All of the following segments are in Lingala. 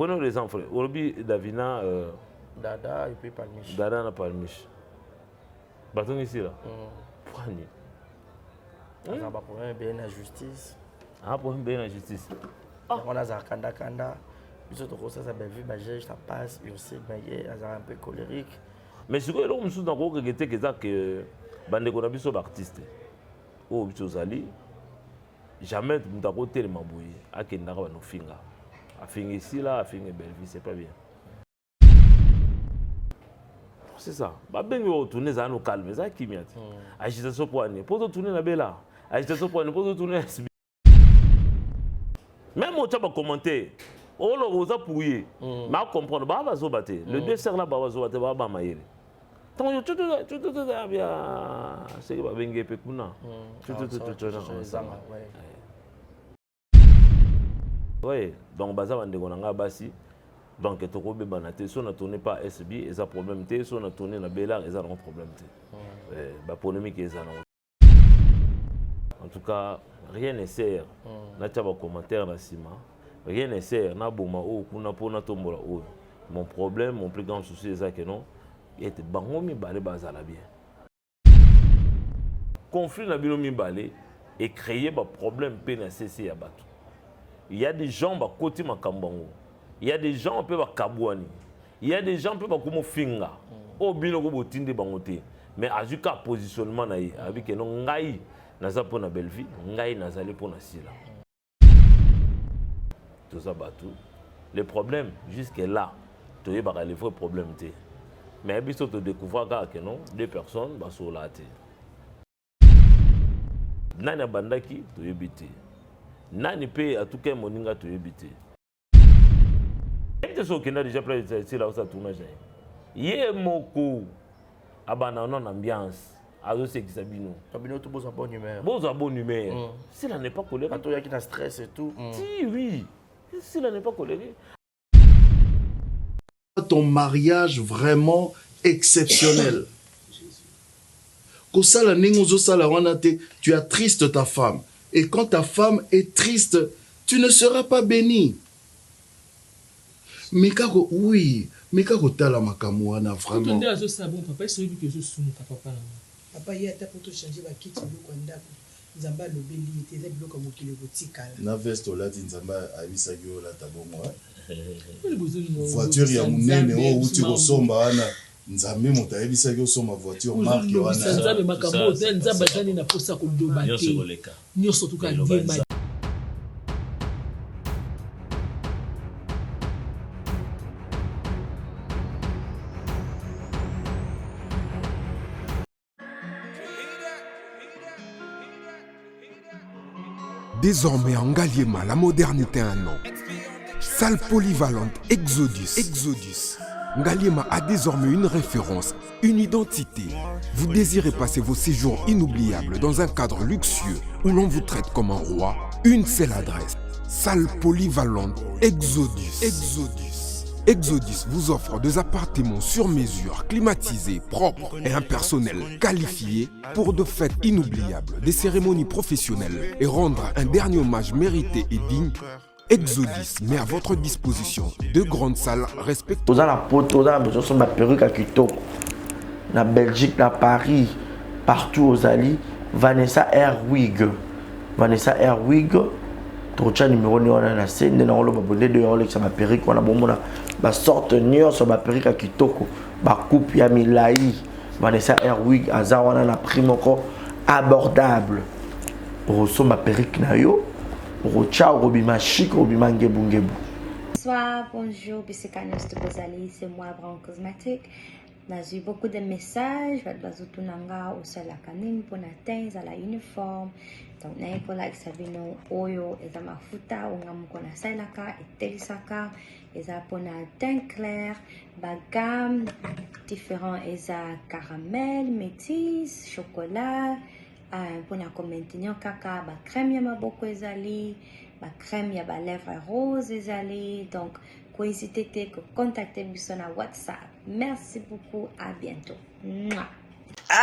prenons l'exemple. Aujourd'hui, Davina... Dada et puis Palmiche. Dada n'a Palmiche. Bâton ici, là. Pourquoi ni? On a un problème bien la justice. Un problème bien la justice. On a un kanda. Puis autres ça belle vie, ça passe. Et aussi, il a un peu colérique. Mais ce que l'on me dit dans le regretté que ça que bande qu'on a vu sur l'artiste. Oh, Zali. Jamais tu m'as côté le mabouille. À qui n'a pas nos finga. À finir ici là, à finir belle vie, c'est pas bien. C'est ça. Bah ben yo tourner ça nous calme, ça qui m'y a. Agitation pour année. Pour tourner la belle. Agitation pour année, pour tourner. Même au tchaba commenter. Oh le rosa pouillé. Ma comprendre ba va zobater. Le deux serre là ba va zobater ba maïre. Tant yo tout bien. C'est que ba bengue pe kuna. Tout. Oui, donc baza bande konanga basi. Donc tu as banate si on a tourné par SB et ça problème té si on a tourné na Bélar et ça un problème té. Ba polémique et ça. En tout cas, rien ne sert. Na tchaba commentaire na sima. Rien ne sert. Na boma o kuna pona tombola o. Mon problème, mon plus grand souci c'est ça que non. Il était bangomi balé bazala bien. Conflit na bino mi balé et créer ba problème PNCC ya bato. Il y a des gens ba côté makambango. Il y a des gens qui peuvent kabouani. Il y a des gens qui peuvent comme finga. Au bino ko botinde bangote. Mais ajuka positionnement na yi avec que non ngai naza pour na belle vie, ngai nazali pour na sila. Tout ça batou. Le problème jusque là, tu es les vrais problèmes té. Mais biso te découvrir que non, deux personnes ba sur la té. Nani bandaki to yebité. Nani pe à tout cas moninga to yebité. Tu sais qu'il a déjà pris là où ça tourne. Hier moko abana non ambiance. Azo c'est qui sabino. Sabino tout beau bon humeur. Beau bon humeur. Si là n'est pas coléré. Quand il y a qui a stress et tout. Si oui. Si là n'est pas coléré. Ton mariage vraiment exceptionnel. Kosala ningozo sala wanate, tu as triste ta femme. Et quand ta femme est triste, tu ne seras pas béni. Mais kako oui, mais kako tala makamou wana vraiment. Quand on dit à ce sabon papa, c'est lui que je suis papa. Papa il y a ta pour te changer ba kit biloko ndako. Nzamba lobeli te za biloko mokile kotikala. Na veste olati nzamba abisa yo la tabomwa. Voiture ya munene o uti ko somba wana. Nzambe moto ayebisa yo soma voiture marque wana. Nzambe makambo te nzamba zani na posa ko doba te. Nyoso tuka ndema. Désormais en Ngaliema, la modernité a un nom. Salle polyvalente Exodus. Ngaliema a désormais une référence, une identité. Vous désirez passer vos séjours inoubliables dans un cadre luxueux où l'on vous traite comme un roi? Une seule adresse. Salle polyvalente Exodus vous offre des appartements sur mesure, climatisés, propres et un personnel qualifié pour de fêtes inoubliables, des cérémonies professionnelles et rendre un dernier hommage mérité et digne. Exodus met à votre disposition deux grandes salles respectueuses. Dans la poto, dans la perruque à Kitoko, na Belgique, na Paris, partout aux alliés, Vanessa Airwig. Trocha numéro ni on a la scène de on le bonnet de on ma perruque on a bon ba sorte nion sur ma perruque à Kitoko ba coupe ya milai Vanessa Airwig aza on a la prime encore abordable pour so ma perruque na yo rocha robima chic robima ngebu. Bonsoir, bonjour, Bissekanos de Bozali, c'est moi Brown Cosmétique. J'ai eu beaucoup de messages, Tunanga au sol la canine pour atteindre à la uniforme. Donc, n'a pas like Sabino Oyo et ma futa, on a mon salaka et telisaka, et ça pour un teint clair, bagam, différents et ça caramel, métis, chocolat, pour un maintenir caca, ba crème yama beaucoup ezali, ba crème yaba lèvres rose ezali, donc, n'hésitez pas à contacter sur WhatsApp. Merci beaucoup, à bientôt. Aïe!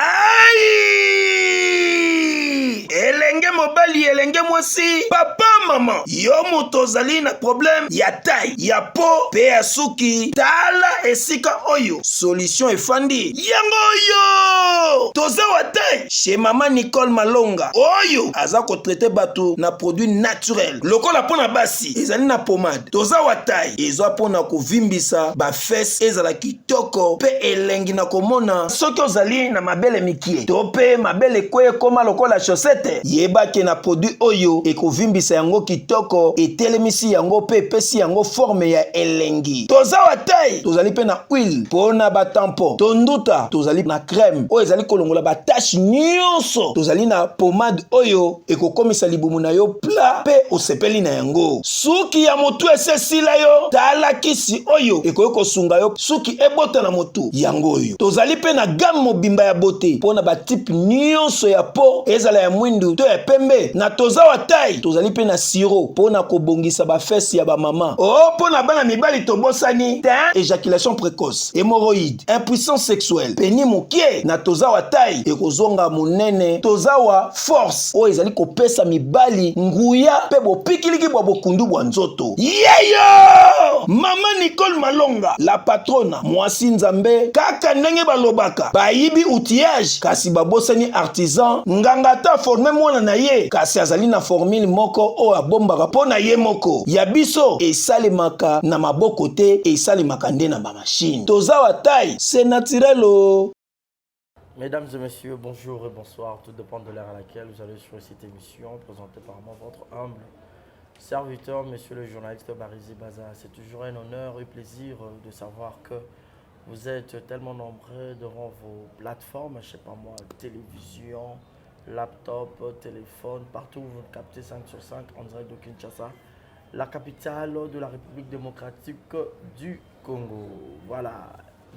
Elenge mobali elenge mwasi papa mama yo moto ozali na problème ya taille ya po pe ya suki tala esika oyo solution efandi yango oyo toza wa taille chez mama Nicole Malonga oyo aza kotraite bato na produit naturel lokola pona basi ezali na pomade toza wa taille ezwa pona kovimbisa ba fesse ezala kitoko pe elengi na komona soki ozali na mabele mikie to pe mabele kwe koma lokola chaussette yebake na produit oyo ekovimbisa yango kitoko etelemisi yango pe epesi yango forme ya elengi toza wa taille tozali pe na huile pona batampo tonduta tozali na crème oyo ezali kolongola batache nyonso tozali na pomade oyo ekokomisa libumu na yo pla pe osepeli na yango suki ya motu esesila yo tala kisi oyo ekoki kosunga yo suki ebota na motu yango oyo tozali pe na gamme mobimba ya bote mpona batipe nyonso ya po ezala ya mwindu to ya pembe na toza wa taille tozali pe na siro mpona kobongisa bafese ya bamama mpona bana mibali tobosani éjaculation précoce hémorroïde impuissance sexuelle peni mokie na toza wa taille ekozonga monene toza wa force oyo ezali kopesa mibali nguya pe bopikiliki bwa bokundu bwa nzoto yeyo mama Nicole Malonga la patrona mwasi nzambe kaka ndenge balobaka bayibi outillage kasi babosani artisan nganga ta forme mwana na ye kasi azali na formule moko oyo abombaka mpo na ye moko ya biso esalemaka na maboko te esalemaka nde na bamashine toza wa taille c'est naturel o. Mesdames et messieurs, bonjour et bonsoir. Tout dépend de l'heure à laquelle vous allez sur cette émission présentée par moi, votre humble serviteur, monsieur le journaliste Barizi Baza. C'est toujours un honneur et plaisir de savoir que vous êtes tellement nombreux devant vos plateformes, je sais pas moi, télévision, laptop, téléphone, partout où vous captez 5 sur 5 en direct de Kinshasa, la capitale de la République démocratique du Congo. Voilà,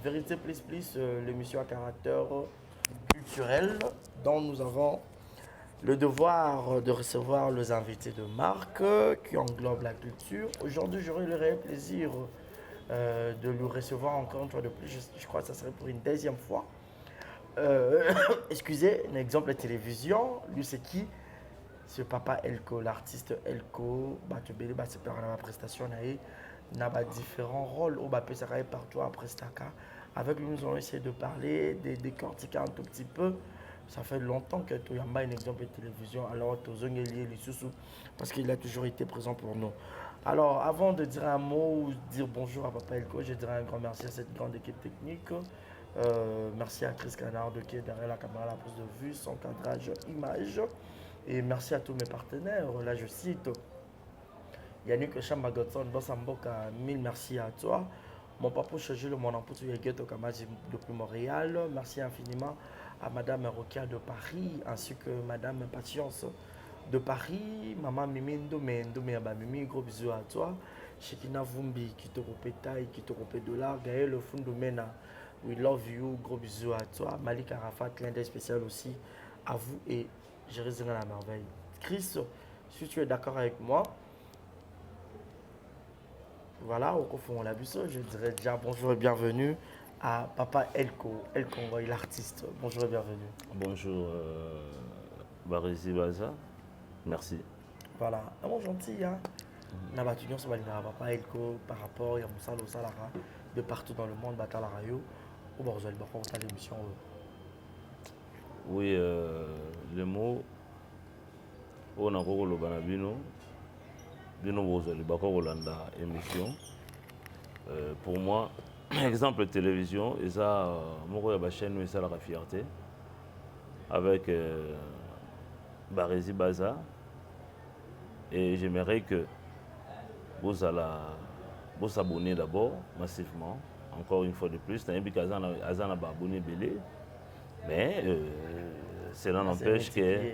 Vérité Plus Plus, l'émission à caractère culturel dont nous avons le devoir de recevoir les invités de marque qui englobent la culture. Aujourd'hui, j'aurai le réel plaisir de le recevoir encore une fois de plus. Je crois que ça serait pour une deuxième fois. Excusez, un exemple de télévision. Lui, c'est qui? C'est Papa Elko, l'artiste Elko. C'est pour la prestation. Il a différents rôles. On peut se travailler partout après Staka. Avec lui, nous allons essayer de parler, de décortiquer un tout petit peu. Ça fait longtemps que tu as un exemple de télévision. Alors, tu as lié les sous parce qu'il a toujours été présent pour nous. Alors, avant de dire un mot ou dire bonjour à Papa Elko, je dirais un grand merci à cette grande équipe technique. Merci à Chris Canard qui est derrière la caméra, la prise de vue, son cadrage image. Et merci à tous mes partenaires. Là, je cite Yannick Chambagodson, Bossamboka, mille merci à toi. Mon papa Chagil, mon empoute Yegeto Kamaji depuis Montréal. Merci infiniment à Madame Rokia de Paris, ainsi que Madame Patience de Paris. Maman Mimi Ndomé, Mimi, gros bisous à toi. Shekina Vumbi, qui te repète taille, qui te repète dollar. Gaël Fundomena, we love you, gros bisous à toi. Malik Arafat, clin d'œil spécial aussi à vous et Jérémy à la merveille. Chris, si tu es d'accord avec moi, voilà, au confond la bus, je dirais déjà bonjour et bienvenue à Papa Elko, l'artiste. Bonjour et bienvenue. Bonjour, Barizi Baza. Merci. Voilà, un mot gentil, hein. Na batunion sur Papa Elko par rapport à Moussalo Salara de partout dans le monde, Batala Rayo, ou Borzol Bakon, t'as l'émission. Oui, le mot, on a encore le banabino. Émission. Pour moi, exemple télévision, et ça, moi, la chaîne, ça la fierté avec Barizi Baza. Et j'aimerais que vous allez vous abonner d'abord massivement, encore une fois de plus. Mais cela n'empêche que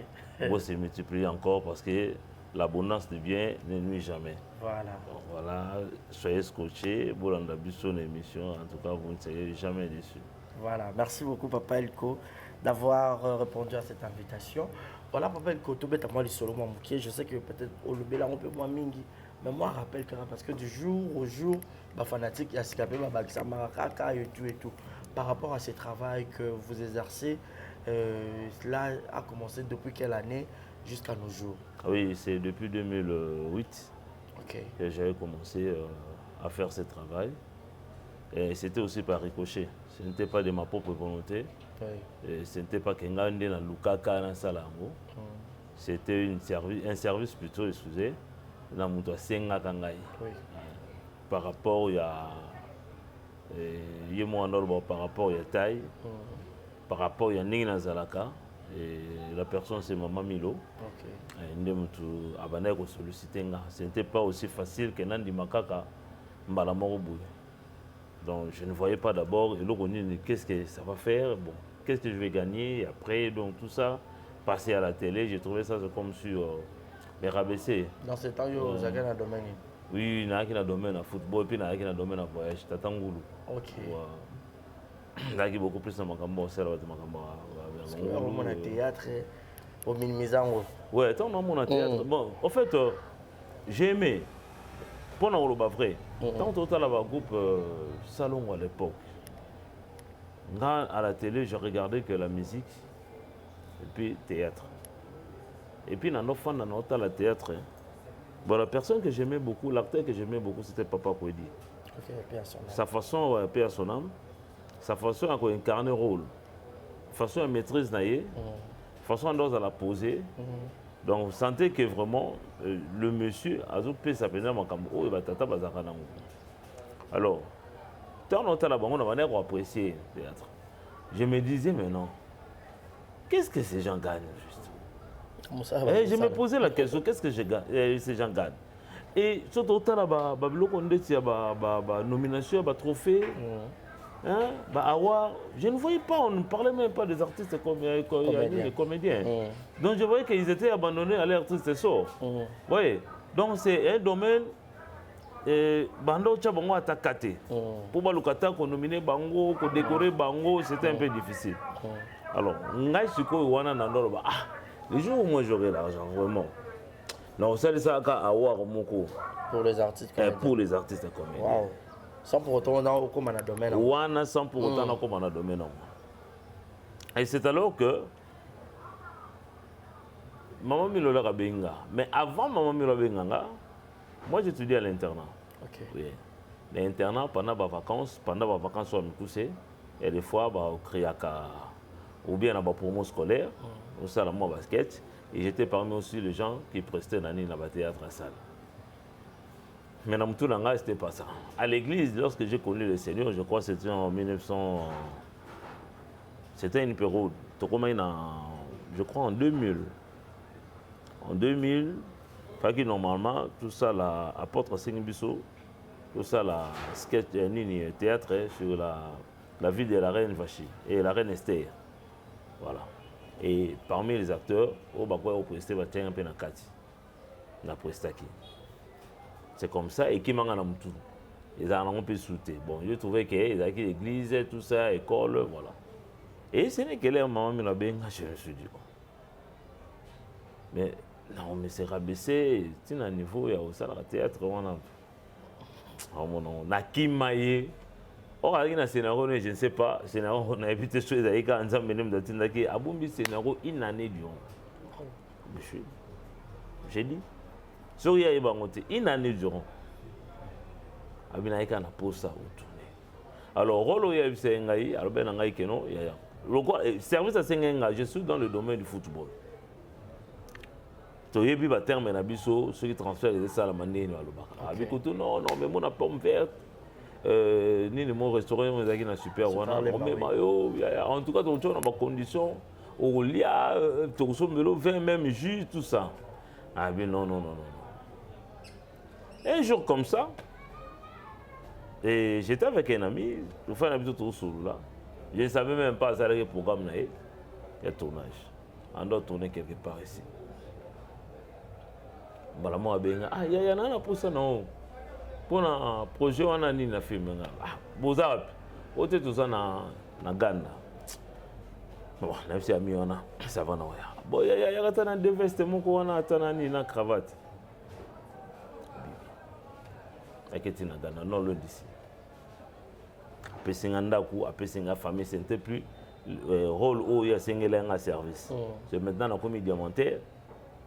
vous se multipliez encore parce que l'abondance de bien ne nuit jamais. Voilà. Donc, voilà, soyez scotchés, vous l'avez vu sur l'émission, en tout cas, vous ne serez jamais déçus. Voilà, merci beaucoup Papa Elko d'avoir répondu à cette invitation. Voilà Papa Elko, tout bête à moi, je sais que peut-être au Lubé, là, on peut moins mingi. Mais moi, je rappelle que parce que du jour au jour, ma fanatique, il y a ce qu'il y a et tout. Par rapport à ce travail que vous exercez, cela a commencé depuis quelle année? jusqu'à nos jours? Oui, c'est depuis 2008 que j'avais commencé à faire ce travail. Et c'était aussi par ricochet. Ce n'était pas de ma propre volonté. Et ce n'était pas qu'un gars na Lukaka na Salango. C'était un service plutôt, excusez, na muto senga kangai. Par rapport par rapport à taille, par rapport à Nina Zalaka, et la personne c'est Maman Milo. Ce n'était pas aussi facile que Nandi Makaka Mbalamorobu. Donc je ne voyais pas d'abord, et l'autre qu'est-ce que ça va faire, bon, qu'est-ce que je vais gagner, et après donc tout ça, passer à la télé, j'ai trouvé ça comme sur les rabaissés. Dans ce temps, vous avez un domaine? Oui, il y a un domaine à football, puis il y a un domaine à voyage, Tatangoulou. Ok. Il y a beaucoup plus de Makambo, c'est là où parce que mon théâtre, au minimisant. Ouais, tant dans mon théâtre. Bon, en fait, j'ai aimé. Pour nous, le vrai. Tant total à groupe Salon à l'époque. À la télé, je regardais que la musique et puis théâtre. Et puis dans nos fans, dans notre la théâtre. Bon, la personne que j'aimais beaucoup, l'acteur que j'aimais beaucoup, c'était Papa Kouedi. Sa façon, paix à son âme, sa façon à incarner rôle, façon à maîtrise naïe, façon à la poser. Donc vous sentez que vraiment le monsieur a zoupé sa peine dans oh il va tata bazaka nango. Alors tant longtemps là-bas on a manière apprécier le théâtre. Je me disais mais non, qu'est-ce que ces gens gagnent juste? Je me posais la question, qu'est-ce que ces gens gagnent? Et surtout là-bas, nomination, trophée, je ne voyais pas, on ne parlait même pas des artistes des comédiens. Donc je voyais qu'ils étaient abandonnés à l'artiste sort. Oui, donc c'est un domaine. Bando Tchabango a takate. Pour Balukata, qu'on nomine Bango, qu'on décore Bango, c'était un peu difficile. Alors, Ngai Suko Wana Nandoroba. Les jours où moi j'aurai l'argent, vraiment. Non, c'est ça à avoir Moko. Pour les artistes comédiens. Pour les artistes comédiens. Wow. Sans pour autant, on a comme un domaine. Wana, sans pour autant, on a comme un domaine. Et c'est alors que Maman Milola Rabenga. Mais avant Maman Milola Benga, moi j'étudiais à l'internat. Oui. L'internat, pendant les vacances, on me poussait. Et des fois, on criait ou bien dans la promo scolaire, au salon de basket. Et j'étais parmi aussi les gens qui prestaient dans le théâtre à salle. Mais dans tout le monde, ce n'était pas ça. À l'église, lorsque j'ai connu le Seigneur, je crois que c'était en 1900. C'était une période. Je crois en 2000. En 2000, normalement, tout ça, l'apôtre Sengibiso, tout ça, la sketch, théâtre sur la vie de la reine Vachi et la reine Esther. Voilà. Et parmi les acteurs, au presté un peu na prestaki. C'est comme ça et qui m'a tout. Ils ont un peu sauté. Bon, je trouvais qu'ils avaient l'église, tout ça, école, voilà. Et ce n'est que là, maman me l'a bien, je me suis dit. Mais non, mais c'est rabaissé. Tu as un niveau, il y a aussi le théâtre, on a. Nakimaye. Or, avec un scénario, je ne sais pas, scénario, on a évité ce que j'ai ensemble, mais Abumbi scénario une année durant. Monsieur, j'ai dit, sur une année durant. Abinaïka n'a pas ça retourné. Alors, rôle il y a eu Sengaï, alors ben Nangaï Keno, il y a. Le service à Sengaï, je suis dans le domaine du football. Tu as vu, terme Nabiso, ceux qui transfèrent les salles à Mandé, non, mais mon pomme verte. Ni le mot restaurant, on est super. En tout cas, on a des conditions. Au lia, tout ça, 20 même jus, tout ça. Ah, bien non. Un jour comme ça, et j'étais avec un ami, je fais un habitude tout seul là. Je ne savais même pas ça le programme, il y a tournage. On doit tourner quelque part ici. Voilà, moi, il y en a pour ça, non. Pour un projet, on a un film. Bozap, on tout ça na Ghana. Bon, même si ami on a, ça va non. Bon, il y a des vestements qu'on a na cravate. Aketi na Ghana, non loin d'ici. Après Singandaku, après Singa famille, ce n'était plus rôle où il y a Singelenga service. C'est maintenant la comédie diamantaire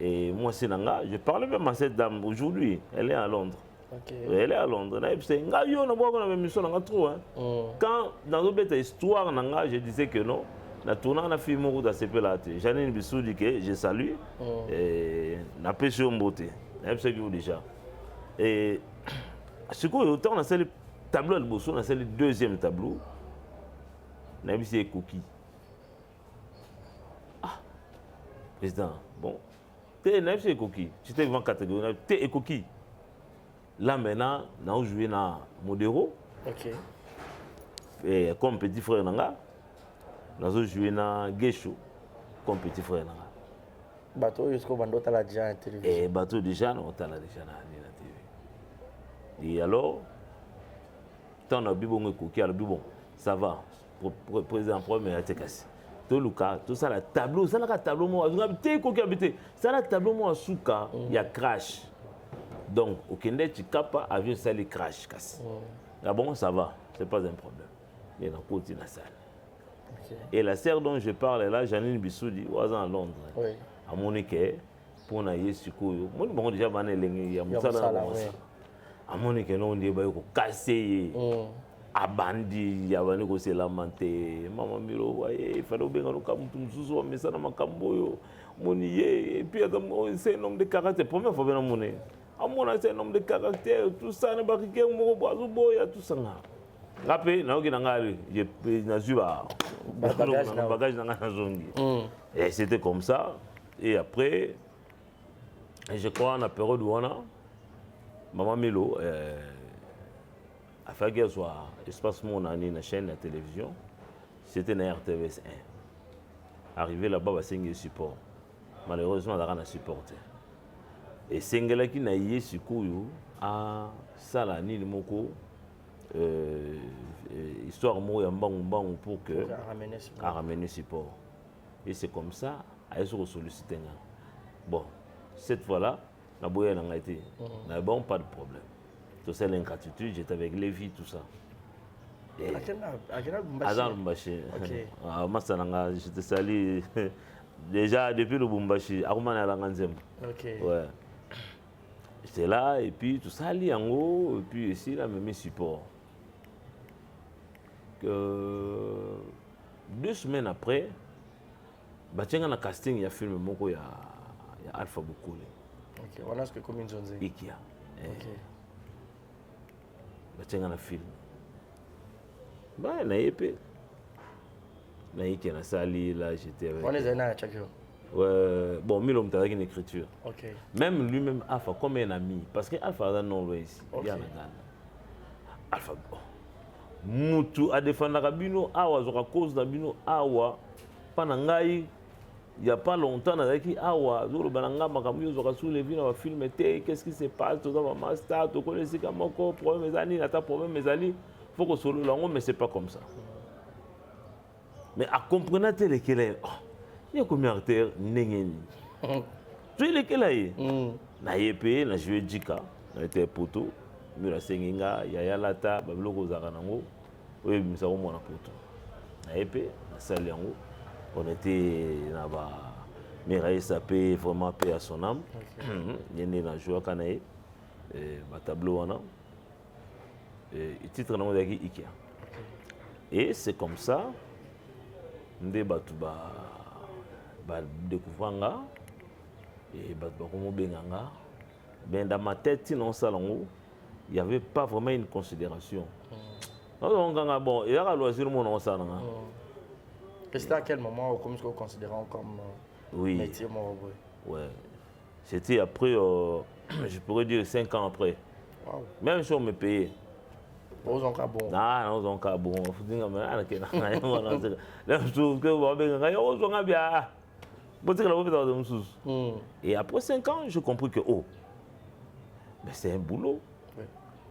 Et moi, c'est Nanga. Je parlais même à cette dame aujourd'hui. Elle est à Londres. Okay. Elle est à Londres. C'est Nga yo na bois qu'on avait mis ça Nanga trop. Quand dans notre histoire Nanga, je disais que non. Na tournant na film au da CP là. Janine Bissou dit que je salue. Et na pêché au beauté. C'est que déjà. Et ce qu'on autant on a le tableau de Bosso, on a le deuxième tableau. Na c'est cookie. Ah. Président, bon. T'es un cookie. Tu t'es en catégorie. T'es cookie. Là maintenant, nous jouons dans Modero. Ok. Et comme petit frère Nanga, nous jouons dans Gesho comme petit frère Nanga. Bateau jusqu'au bando t'as la déjà en télévision. Et bateau déjà, on t'a la déjà dans la télé. Et alors, tant on a bon cookie, alors bon, ça va. Président premier a été cassé. Tout le cas, tout ça, le tableau, ça le tableau, moi, ça le tableau, moi, souka, il y a crash. Donc, au Kenya, tu capes avion, ça les crash, casse. Ah bon, ça va, c'est pas un problème. Il y a un côté dans la salle. Et la sœur dont je parle là, Janine Bissou dit, à Londres. Oui. À mon équerre, pour naïe suko. Moi, bon, déjà, il y a mon salaire. À mon équerre, on dit, il faut casser. Abandi yabani ko se lamenté mama miro waye il fallait bien qu'on comme tout ça mais ça na makambo yo moniye et puis c'est un homme de caractère première fois bien moné amona c'est un homme de caractère tout ça na bakike mo boazu boya tout ça nga rappé na oki na ngali je na zuba bagage na zongi et c'était comme ça et après je crois en la période où on a maman Milo afin qu'elle soit espace mon année na chaîne de télévision, c'était na RTVS 1. Arrivé là-bas, bah c'est support. Malheureusement, on a supporté. Et c'est là qui n'a eu sukuyu à Salani le moko histoire mo yambang pour que à ramener support. Et c'est comme ça, à se solliciter. Bon, cette fois-là, na boya n'a été, n'a bon pas de problème. Tout ça, l'ingratitude, j'étais avec Lévi, tout ça. À Bumbashi. À Massananga, j'étais sali. Déjà, depuis le Bumbashi, à Roumane à Langanzem. Ouais. J'étais là, et puis tout ça, en haut, et puis ici, là, mes supports. 2 semaines après, il y a un casting, il y a un film, il y a Alpha Boukoulé. Ok, on a ce que comme une zone. Ikia. Battenga na film. Bah na épée. Na yiki na sali là j'étais avec. On est à Chakio. Ouais, bon Milo m't'a une écriture. OK. Même lui-même Alpha comme un ami parce que Alpha a non loin ici. Il y a Alpha mutu a défendre Rabino awa zoka cause na bino awa pana ngai il n'y a pas longtemps, on a dit awa zolo bananga makamyo zoka soulever na film était qu'est-ce qui se passe tout ça master to connaissez comment ko problème mes amis n'ata problème mes amis faut que solo lango mais c'est pas comme ça. Mais à comprendre tel que là il y a combien d'acteurs nengeni. Tu es lequel là na yepé na jouer Djika na était poto mira senginga ya lata babiloko zaka nango oyo misa ko mona poto. Na yepé na salle yango. On était là-bas, Mireille Sapé, vraiment paix à son âme. Il y a une joie qu'on a eu, un tableau, et titre nom de Ikea. Et c'est comme ça, nous découvrons et ben dans ma tête, il n'y avait pas vraiment une considération. Bon, il y a un loisir mon c'était à quel moment comme ce que vous considérez comme métier ouais. C'était après, je pourrais dire 5 ans après. Wow. Même si on me payait. Vous ont bon. Ah, nous ont bon. Et après 5 ans, j'ai compris que oh, mais c'est un boulot. Oui.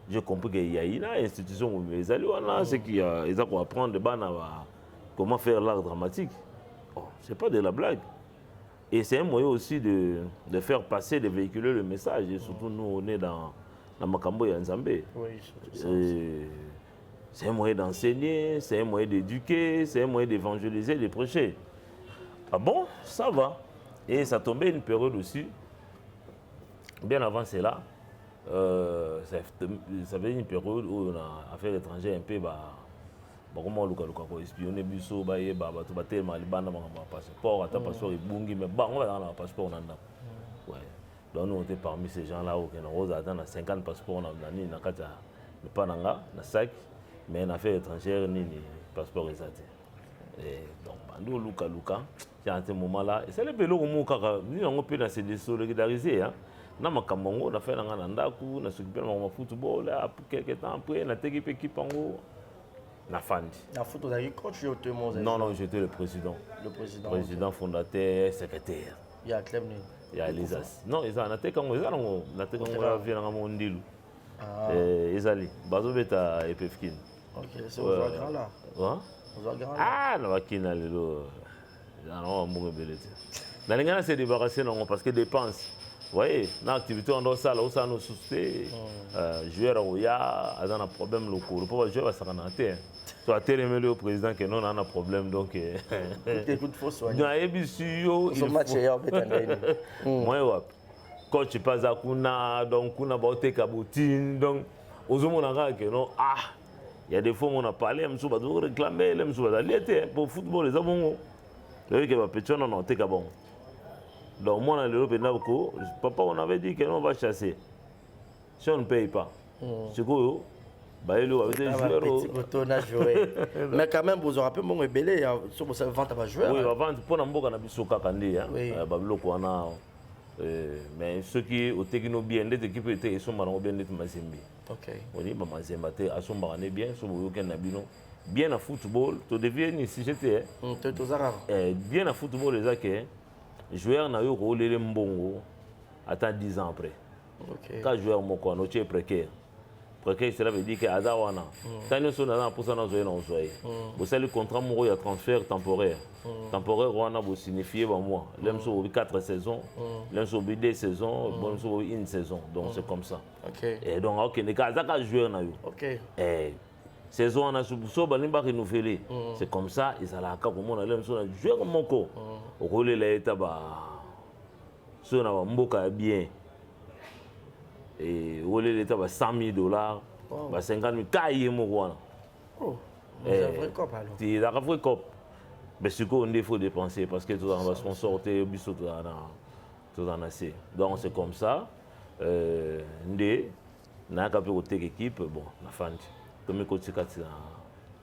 J'ai compris qu'il y a une institution où les alliés, c'est qu'ils ont apprendre de comment faire l'art dramatique. Oh, c'est pas de la blague. Et c'est un moyen aussi de faire passer, de véhiculer le message. Et surtout, nous, on est dans Makambo et Nzambé. Oui, c'est un moyen d'enseigner, c'est un moyen d'éduquer, c'est un moyen d'évangéliser, de prêcher. Ah bon, ça va. Et ça tombait une période aussi, bien avant cela, ça fait une période où on a affaires étrangères un peu, comment on a espionné, biso, tout battre mal, passeport, passeport, bungi, mais on va dans le passeport, on a. Donc nous on était parmi ces gens-là où on a atteint 50 passeports, on a pas dans le sac, mais en affaires étrangères, ni passeport exact. Et donc, nous, Luka, c'est à ce moment-là, et c'est le vélo où on peut se désolidariser. Dans ma Cameroun, on a fait un andaku, on a s'occupé de football, quelques temps après, on a été équipe en haut. On a fandi. La photo d'ailleurs, quand tu étais Non, non, j'étais le président. Le président. Président, fondateur, secrétaire. Il y a Clem. Il y a Elisas. Non, ils ont été quand on a été quand on vient dans mon deal. Ils allaient. Bazo beta et Pefkin. Ok, c'est au grand là. Ah, non, Wakina, non, mon bébé. Dans les gars, c'est débarrassé parce que dépenses. Vous voyez, dans l'activité, on doit ça, là où ça nous soutient. Joueur, il y a un problème local. Le pauvre joueur va s'arrêter. Tu as tellement le président que nous, on a un problème. Donc, écoute, faut soigner. Dans les BCO, il faut. Moi, quand tu passes à Kuna, donc Kuna va te cabotine. Donc, aux hommes, on a que non. Ah, il y a des fois, on a parlé, on a réclamé, on a aller pour le football, les hommes. Le qui va péter, on a été cabon. Donc, moi, papa, on avait dit que on va chasser. Si on ne paye pas, c'est quoi? Mais quand même, vous aurez un peu mon ébélé, sur vos ventes à jouer. Oui, avant, pour nous, on a vu Kandi. Mais ceux qui ont été bien, les équipes étaient sont bien d'être Mazembe. Ok. On dit Mazembe, ils sont bien, ils sont bien à football. Tu deviens si j'étais. Bien à football, les acquis. Joueur n'a eu rôle les mbongo attend 10 ans après. Quand joueur moko no tché précaire. Précaire cela veut dire que azawana. Tant nous sommes dans pour ça nous zoyons. Vous savez le contrat moko ya transfert temporaire. Temporaire on a vous signifier ba moi. L'aime sur 4 saisons, l'aime sur 2 saisons, bon sur une saison. Donc c'est comme ça. Et donc OK, les cas ça joueur na eu. OK. Saison on a so balimba renouvelé. C'est comme ça ils allaient ka comme on l'aime sur joueur moko. Au rôle là est si on a mboka bien et au rôle l'état $100,000 $50,000 cahier mon c'est un vrai cop alors c'est un vrai cop mais ce qu'on faut dépenser parce que tout va sponsorer biso tout en assez donc c'est comme ça ndé na ka pe côté équipe bon la fan comme côté kati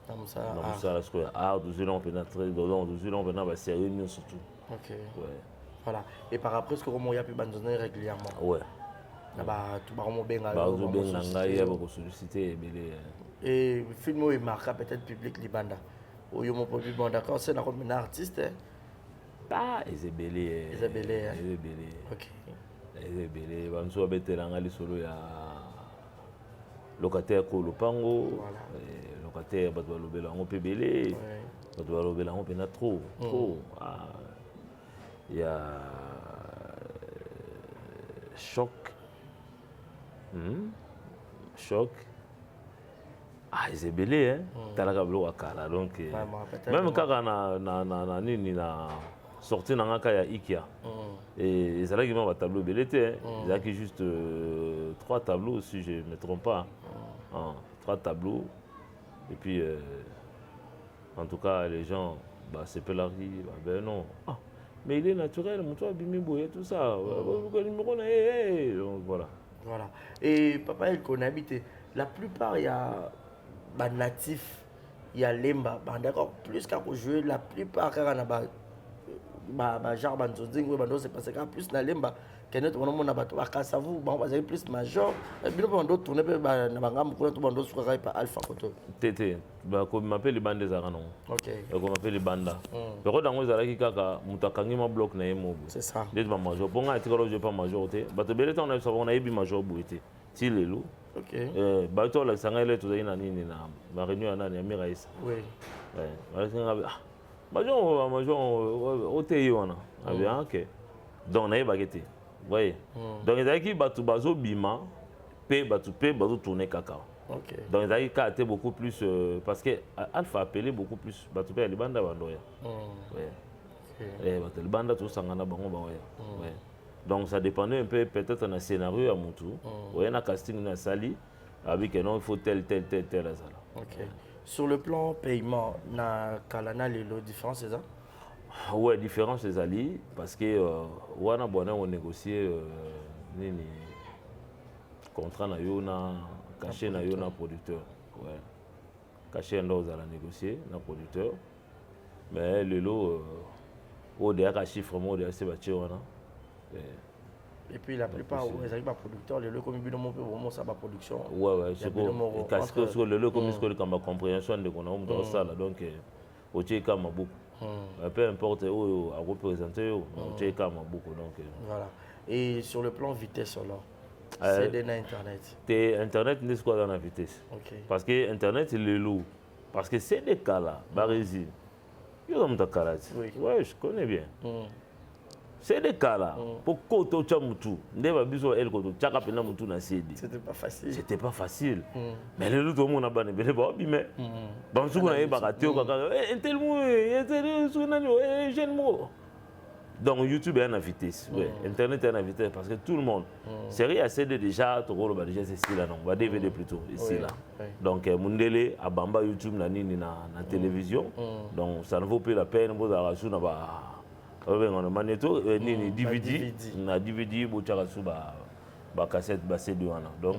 dans ça la square ah 12 ans pénétrer dans 12 ans on va sérieux surtout. OK. Ouais. Voilà. Et par après ce que on y a pu abandonner régulièrement. Ouais. Là-bas tout baron benga. Il y a beaucoup sollicité belé. Et film est marqué peut-être public libanda. Ou yo mon public bon d'accord, c'est comme un artiste. Ah, Isabelle. OK. Isabelle, ba nso betelanga li solo ya locataire ko lopango. Voilà. Locataire ba lobela ngo pebele. Ba lobela ngo pena trop. Ah. Il y a choc. Choc. Ah, c'est belé, hein. Talaka blo akala donc même quand na nini na sorti na ngaka ya Ikea. Et ça là qui m'a tableau belé il y a juste 3 tableaux si je me trompe pas. 3 tableaux et puis en tout cas les gens c'est Pelari ben non. Mais il est naturel, mon toit bimbo et tout ça. Donc voilà. Voilà. Et papa, il connaît habité. La plupart, il y a des natifs, il y a Lemba. D'accord, plus qu'à jouer, la plupart, quand on a genre, c'est parce que plus na Lemba, que notre on a battu à Kassavou, on va plus major. Et puis on doit tourner par Nabangam, on doit se faire par Alpha Koto. Tété, comme m'appelle les bandes des Aranon. OK. Comme m'appelle les bandes. Le rôle dans les Araki Kaka, Mutakangi m'a bloqué na yemo. C'est ça. Des pas major. Pour moi, tu vois, je pas majorité. Bah tu belle temps on a eu major bouité. Si les loups. OK. Bah toi la sangale tout na nini na ma réunion na ni Amiraïs. Oui. Major OTI wana. Ah bien OK. Donc na baguette. Oui. Donc ils qui batu bazo bima pe bazo tourner cacao. OK. Donc ils a été beaucoup plus parce que Alpha appelé beaucoup plus batu pe les bandes bandoya. Oui. bato libanda tosangana bango baoya. Donc ça dépendait un peu peut-être un scénario à Moutou. Il y a un casting dans Sali avec un nom il faut tel azala. OK. Sur le plan paiement, na kalana lelo différence c'est ça? Ouais, différence des alliés parce que wana bona on négocier nini contrat na yo na caché na yo na producteur. Ouais. Caché ndo za la négocier na producteur. Mais lelo au derrière chiffre mo derrière c'est bâti wana. Et puis la plupart les arrivent à producteurs les comme bien mon peu vraiment ça va production. Ouais c'est bon. Parce que sur le comme ce que comme compréhension de qu'on a dans ça là donc au tcheka mabuku. Peu importe où à représenter au tcheka mabuku donc voilà. Et sur le plan vitesse alors c'est de internet. Internet n'est quoi dans la vitesse. Parce que internet c'est le loup parce que c'est des cas là barési. Yo dans ta carate. Ouais, je connais bien. C'est des cas là. Pour koto chamutu, ndeba biso el koto chaka pena mutu na CD. C'était pas facile. C'était pas facile. Mais le tout le monde a banné bele ba bimé. Dans ce qu'on a bagatio kaka un tel mot, un tel sunani, jeune mot. Donc YouTube est en vitesse. Ouais, internet est en vitesse parce que tout le monde série à CD déjà to rolo ba déjà c'est là non, va DVD plutôt ici là. Donc mundele a bamba YouTube na nini na télévision. Donc ça ne vaut plus la peine pour la raison na ba on a magnéto ni DVD na DVD bo tchaka sou ba cassette ba CD wana. Donc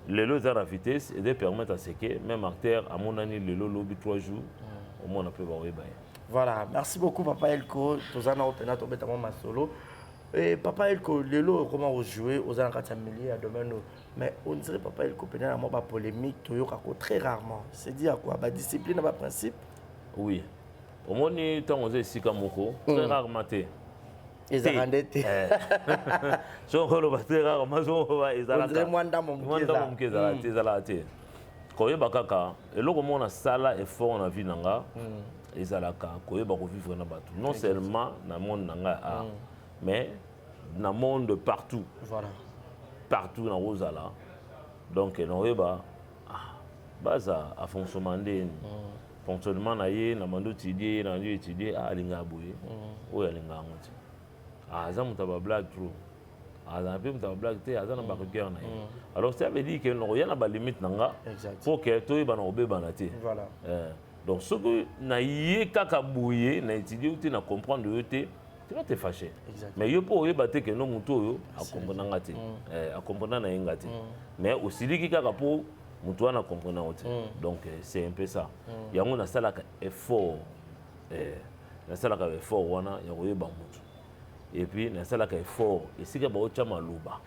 les lots à la vitesse et de permettre à ce que même acteur à mon année le lobby 3 jours au moins on peut voir ba. Voilà, merci beaucoup Papa Elko, tozana otena to beta ma solo. Et Papa Elko lelo comment vous jouez aux ancats milliers à domaine mais on dirait Papa Elko peut-être moi pas polémique toyoka très rarement. C'est dire quoi ba discipline ba principe. Oui. Au moins ni tant on sait moko très rarement té. Ezarandete. So ko lo ba très rarement so ba ezala. On dirait mwanda mokeza ezala té. Koyeba kaka eloko mona sala effort na vie nanga. Ezalaka koyeba ko vivre na bato non seulement na monde nanga mais na monde partout. Voilà. Partout na rozala. Donc noyeba baza a fonctionnement ndeni. Fonctionnement na ye na mando étudier na yo étudier alinga boye. Oya linga ngoti. Aza mutaba blague trop. Aza pe mutaba blague te aza na ba cœur na ye. Alors ça veut dire que no ya na ba limite nanga. Faut que toyeba na obeba na te. Voilà. Donc ce que na yé kaka bouillé na étudier tu na comprendre tu vas te fâcher. Mais yo po yeba te que no muto yo a comprendre ngati a comprendre na ngati mais aussi li kaka po muto na comprendre ngati donc c'est un peu ça yango na sala ka effort na sala ka effort wana ya koyeba muto et puis na sala ka effort et sika ba ocha maluba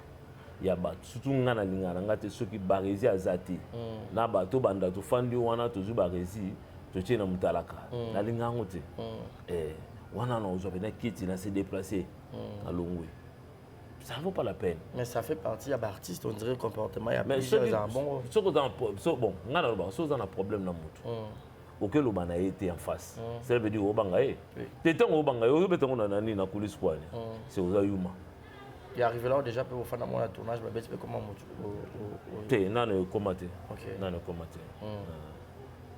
ya ba surtout ngana lingana ngati soki barezi azati na ba to banda to fandi wana to zu barezi to tient na mutalaka na lingango te wana na ozo bena kiti na se déplacer à Longwe ça vaut pas la peine mais ça fait partie à artiste on dirait comportement il y a plusieurs bon bon ngana ba so za na problème na mutu auquel le bana été en face ça veut dire obanga tétan obanga yo betongo na nani na coulisse quoi c'est oza yuma il arrive là déjà pour faire mon tournage ba bête comment te nana commenter nana commenter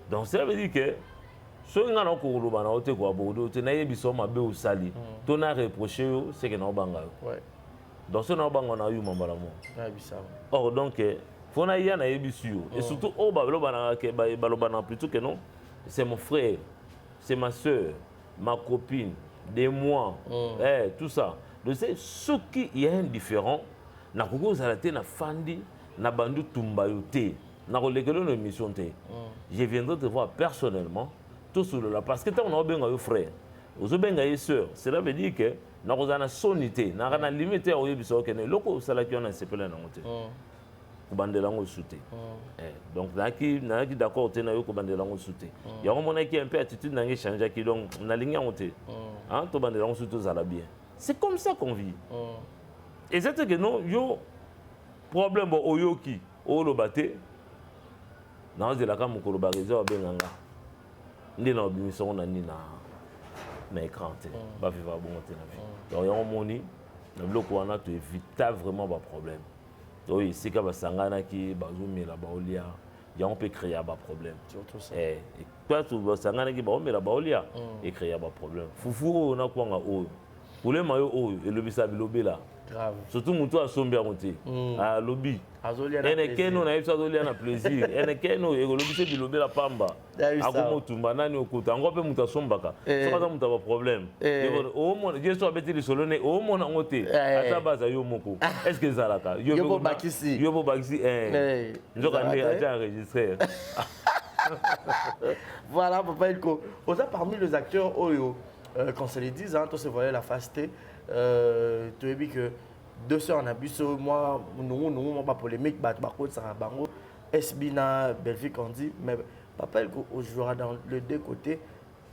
donc ça veut dire que so ngana ko loba na ote kwa bodo te na yebiso mabe osali to na reprocher c'est que na obanga ouais donc ce na obanga na yuma mbala mo na bisa or donc faut na ya na yebisu et surtout o ba loba na ke ba loba na plutôt que non c'est mon frère c'est ma sœur ma copine des mois tout ça donc c'est ce qui est indifférent na koko zalate na fandi na bandu tumba yote na kolekelo no émission te je viendrai te voir personnellement tout sur là parce que on a benga yo frère ozo benga yo sœur cela veut dire que na kozana sonité na kana limiter o yebiso ke ne loko sala ki on a sepela na ngote ko bandela ngo souté donc naki d'accord te na yo ko bandela ngo souté ya ko mona ki un peu attitude na ngi changer ki donc na linya ngote hein to bandela ngo souté za la bien c'est comme ça qu'on vit et c'est que non yo problème o yoki o lo baté na zela ka mukolo ba rezo benganga ndi na obimiso na ni na écran te ba vivre bon te na vie donc ya moni na bloc wana to éviter vraiment ba problème donc ici ka ba sangana ki bazumela ba olia on peut créer un problème. Surtout ça. Et toi, tu vas s'engager qui va on met la baolia et créer un problème. Foufou, on a quoi en haut. Pour les maillots haut, et le bisa bilobé là. Grave. Surtout mon à somber à monter. À lobby. Et que nous n'avons pas de plaisir. Et que nous, et le bisa bilobé la pamba. À comment tu m'as nani au côté. Encore peu mon sombaka. C'est pas ça mon problème. Au moins, je suis habitué de soloner. Au moins en côté. À ta base, yo moko. Est-ce que ça là ka? Yobo bakisi. Yobo bakisi. Je connais déjà enregistré. Voilà, papa Elko. Vous êtes parmi les acteurs Oyo. Quand c'est les 10 ans, tu se voyais la fasté. Tu as vu que 2 sœurs en abus, moi, nous, pas polémique, ça bango. Esbina, Belgique, on dit, mais papa Elko, on jouera dans les deux côtés.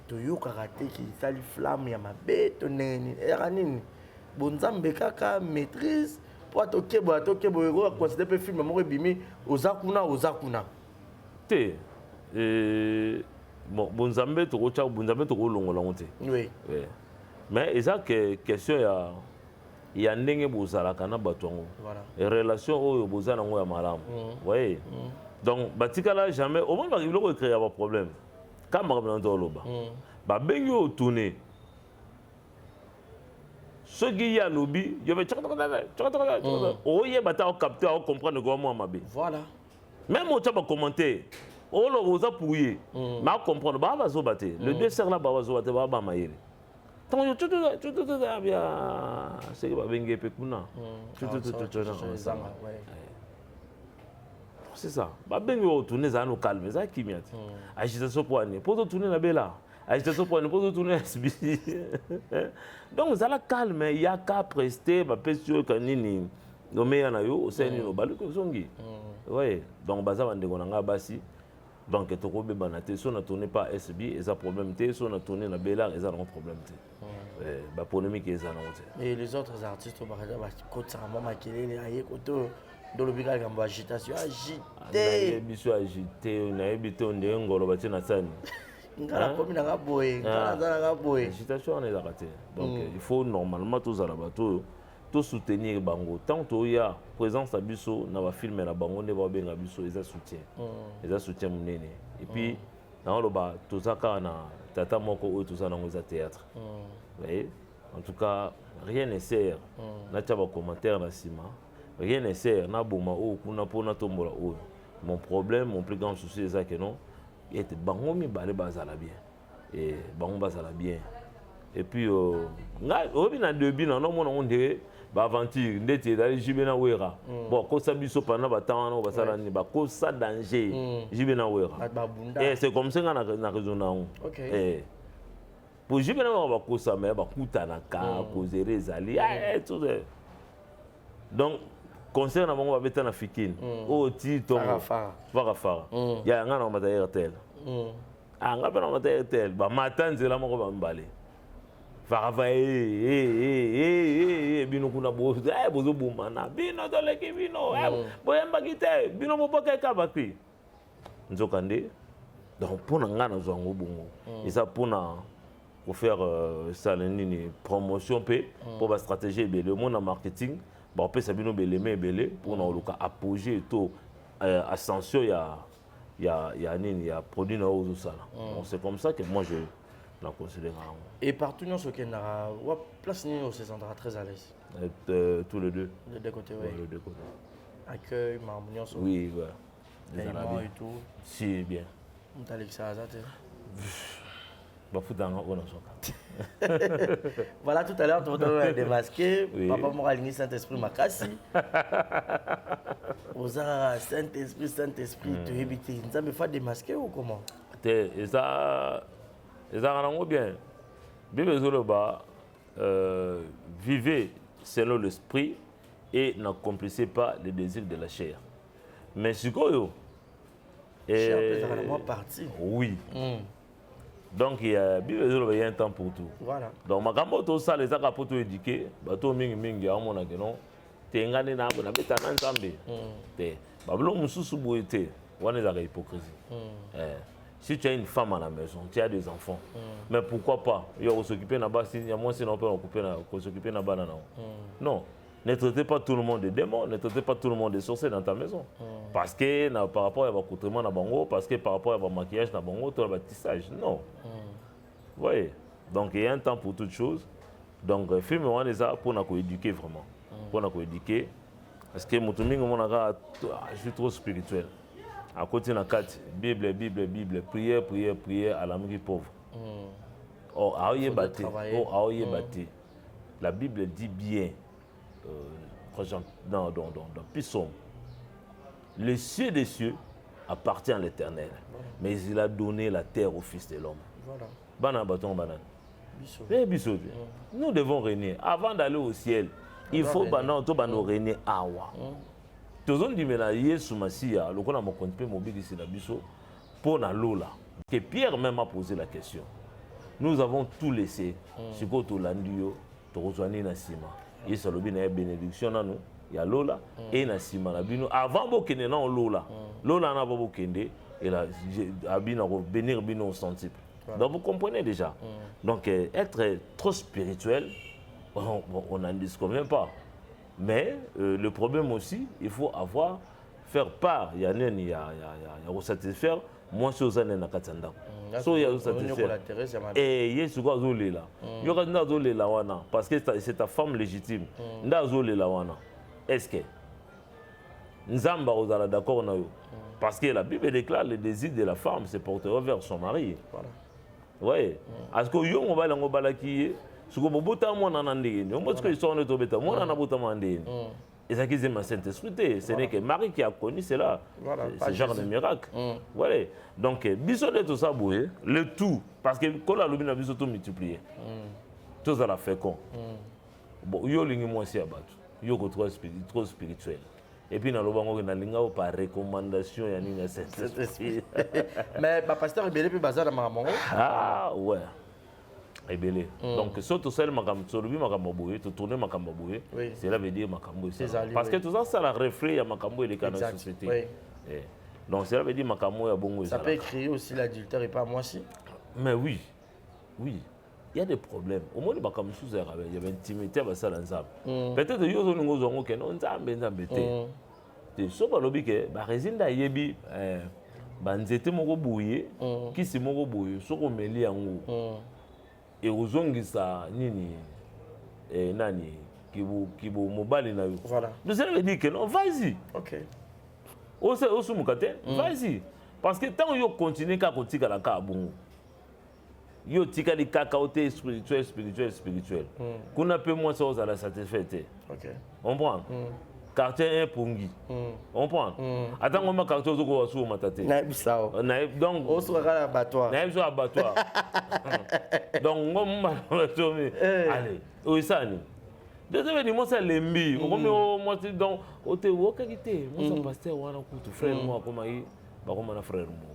Tu as eu karaté qui sali flamme, ya ma bête, eranini. Bonzambe kaka maîtrise. Pour toquer, héros, considérer le film, moi, bimi, Ozakuna. Bon, Bonzambe, tu as Bonzambe, tu as longo. Oui. Mais il y a une question, il y a un peu de salakana batongo. Et relation au bozana ngo ya malam. Oui. Donc, batikala jamais au moins il va créer un problème. Quand on va loba. Ba bengo tourner. Ce qui y a lobby, il y avait oh il bata capter au comprendre comment mabe. Voilà. Même au taba commenter. Oh là vous a pouillé. Ma comprendre ba va zo bater. Le dessert là ba va zo bater ba maïre. Tant tout bien c'est que bengue pe kuna. C'est ça. Ba bengue au tourner ça nous calme ça qui miat. Agitation pour année. Pour tourner la bella. Agitation pour année pour tourner SB. Donc ça la calme, il y a qu'à prester ba pesio kanini. No meya na yo oseni no baluko zongi. Ouais. Donc baza bande konanga basi. Donc, tu as banaté, si on ne tourne pas SB, ils ont problème. Si on a tourné la Bélar, ils ont un problème. La polémique, ils ont un. Et les autres artistes, par exemple, quand ça m'a maquillé, dans le bigal, il y a agitation. Agité. On a habité, on est un gros bâtiment. Agitation, on est raté. Donc, il faut normalement tous à la bateau. Tout soutenir bango tant qu'il y a présence à biso na va filmer la bango ne va bien à biso ils soutien munene et puis dans le bas tout ça quand tata moko tout ça dans les théâtre voyez en tout cas rien ne sert na taba commentaire na sima rien ne sert na boma o kuna pona tombola o mon problème mon plus grand souci c'est que non et bango mi balé bazala bien et bango bazala bien et puis nga obina debi na no mona on dirait ba aventure ndeti dali jibena wera bon ko sabiso pana batana ba sala ni ba ko sa danger jibena wera et c'est comme ça na raison na on pour jibena ba ko sa mais ba kutana ka ko zere zali tout ça donc concert na bango ba betana fikine o ti tongo fara ya nga na mata RTL nga ba na mata RTL ba matanzela moko ba mbale Farava bino kuna bozo bozo bumana bino toleki bino boyemba kite bino mopoka kabaki nzokande donc pour ngana zongo bongo et ça pour faire ça une promotion pour la stratégie le monde en marketing on peut sabino beleme belé pour na loka apogée tout ascension il y a produit na ozo sala c'est comme ça que moi je la considère. Et partout dans ce qu'il y a, place Nino se sentira très à l'aise. Tous les deux. Les deux côtés, oui. Les deux côtés. Accueil, marmounion, oui, ouais. Les Arabes et tout. Si, bien. On t'a ça, voilà, tout à l'heure, tu vas démasquer. Papa Moralini, Saint-Esprit, Makassi. Aux Saint-Esprit, tu évites. Ça me fait démasquer ou comment? Et ça bien. Vivez selon l'esprit et n'accomplissez pas les désirs de la chair. Mais ce que oui. Donc il y a un temps pour tout. Voilà. Donc ma gambo tout ça les a pour tout éduquer, bateau mingi à mon agenon, tengane na na betana nzambe. Te bablo mususu boité, wana za hypocrisie. Si tu as une femme à la maison, tu as des enfants. Mais pourquoi pas? Il y a s'occuper na bas, il y a moins sinon on peut s'occuper na banana. Non. Ne traitez pas tout le monde de démons, ne traitez pas tout le monde de sorciers dans ta maison. Parce que par rapport à l'accoutrement na bango, parce que par rapport à maquillage na bango, tout le tissage. Non. Vous voyez. Donc il y a un temps pour toutes choses. Donc le film on est là pour nous éduquer vraiment. Pour nous éduquer. Parce que je suis trop spirituel. À côté de la carte, Bible, prière à l'ami pauvre. Oh, la Bible dit bien, dans Psaume, le ciel des cieux appartient à l'Éternel, mais il a donné la terre au Fils de l'homme. Voilà. Nous devons régner. Avant d'aller au ciel, il faut régner awa. Tous on dit maintenant Yesu Masia, le qu'on a mon compte mobile ici la biso pour na lola. Que Pierre même a posé la question. Nous avons tout laissé. C'est quoi tout l'andio, tout rejoindre na sima. Yesu lobi na bénédiction na nous. Il y a lola et na sima na bino avant bokende na lola. Lola na bokende et la abina bénir bino au centuple. Donc vous comprenez déjà. Donc être trop spirituel, on n'en disconvient pas. Mais le problème aussi, il faut faire part. Il y a satisfaire. Moi, je suis un katanda. So il y a satisfaire. Et il y a ce qu'on a là. Il y a là wana parce que c'est ta femme légitime. Est-ce que Nzamba ozala d'accord na yo? Parce que la Bible déclare le désir de la femme se portera vers son mari. Voilà. Oui. Est-ce que yo on va lango balaki? Ce que bota moi nanandé, on pense que ils sont en autobeta, moi nana bota mandé. Et ça qui c'est ma Saint-Esprit, ce n'est que Marie qui a connu cela. Voilà, c'est genre de miracle. Voilà. Donc biso de tout ça boué, le tout parce que quand la lubina biso tout multiplié. Tout ça la fait con. Bon, yo lingi moi si abattu. Yo trop spirituel. Et puis, nous avons par recommandation. Mais le pasteur Rebélé peut baser dans ma maman. Ah ouais. Rebélé. Donc, surtout celle qui tourner ma camboué, cela veut dire ma camboué. Parce que tout ça, ça reflète ma camboué et la société. Donc, cela veut dire ma camboué à bon. Ça peut créer aussi l'adultère et pas moi aussi. Mais oui. Oui. Il y a des problèmes. Au moins, il y a une intimité avec ça. Peut-être que nous avons dit que nous avons dit so balobi ke ba rezinda yebi banzete moko bouye kisi moko bouye soko meli yango et ozongisa nini nani kibu mobali na yo. Voilà. Nous allons dire que non, vas-y. OK. Osu mukate, vas-y. Parce que tant yo continue ka kotika la ka bungu. Yo tika di kakaote spirituel. Kuna pe moi ça aux la satisfaite. OK. On prend. Quartier un pongi. On prend. Attends, on m'a quartier au sous matate. Donc, on sera à l'abattoir. Donc, on m'a allez, oui, ça ni. Deuxième dit moi c'est lembi. Moi c'est donc au te qualité. Moi c'est pasteur wana kutu frère moi comme aí, ba comme na frère moi.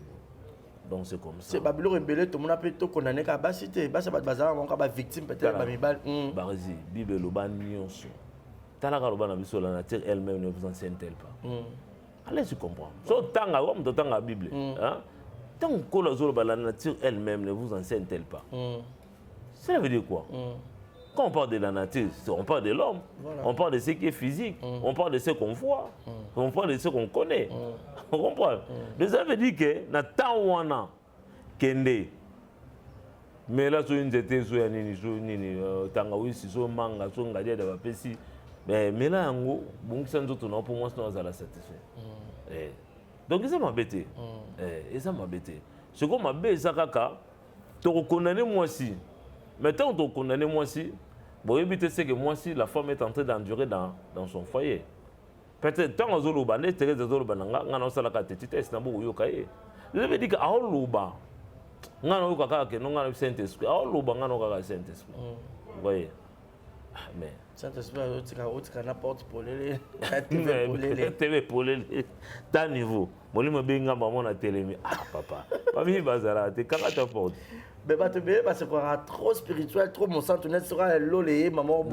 Donc c'est comme ça. C'est Babylone rebelle tout le monde a peut condamné ka basité, ba c'est ba bazar on ka victime peut-être ba mibal. Barazi, Bible lo ba nyonso. La nature elle-même ne vous enseigne-t-elle pas? Allez, tu comprends. So, tant que la Bible, tant que la nature elle-même ne vous enseigne-t-elle pas? Ça veut dire quoi? Quand on parle de la nature, on parle de l'homme, on parle de ce qui est physique, on parle de ce qu'on voit, on parle de ce qu'on connaît. On comprend? Mais ça veut dire que na tawana kende. Mais là, sur une zété, sur une tangawi, sur manga, sur ngadia de la pesi. Mais là, bon, pour moi, c'est la satisfait. Donc, ça m'a bêté. Et ça m'a bêté. Ce qu'on m'a bêté, c'est que tu reconnais moi aussi. Mais tant que tu reconnais moi aussi, c'est que moi aussi, la femme est en train d'endurer dans son foyer. Peut-être tant que tu as été tu je veux dire que Aoluba, Saint-Esprit. Aoluba, Saint-Esprit. Vous voyez? Mais Saint-Esprit, tu n'importe pour les TV pour les ta niveau. Moi, je me suis télé. Ah, papa. Pas bazara, tu es porte. Mais tu es parce que c'est trop spirituel, trop mon sang, tu n'es pas l'olé, maman,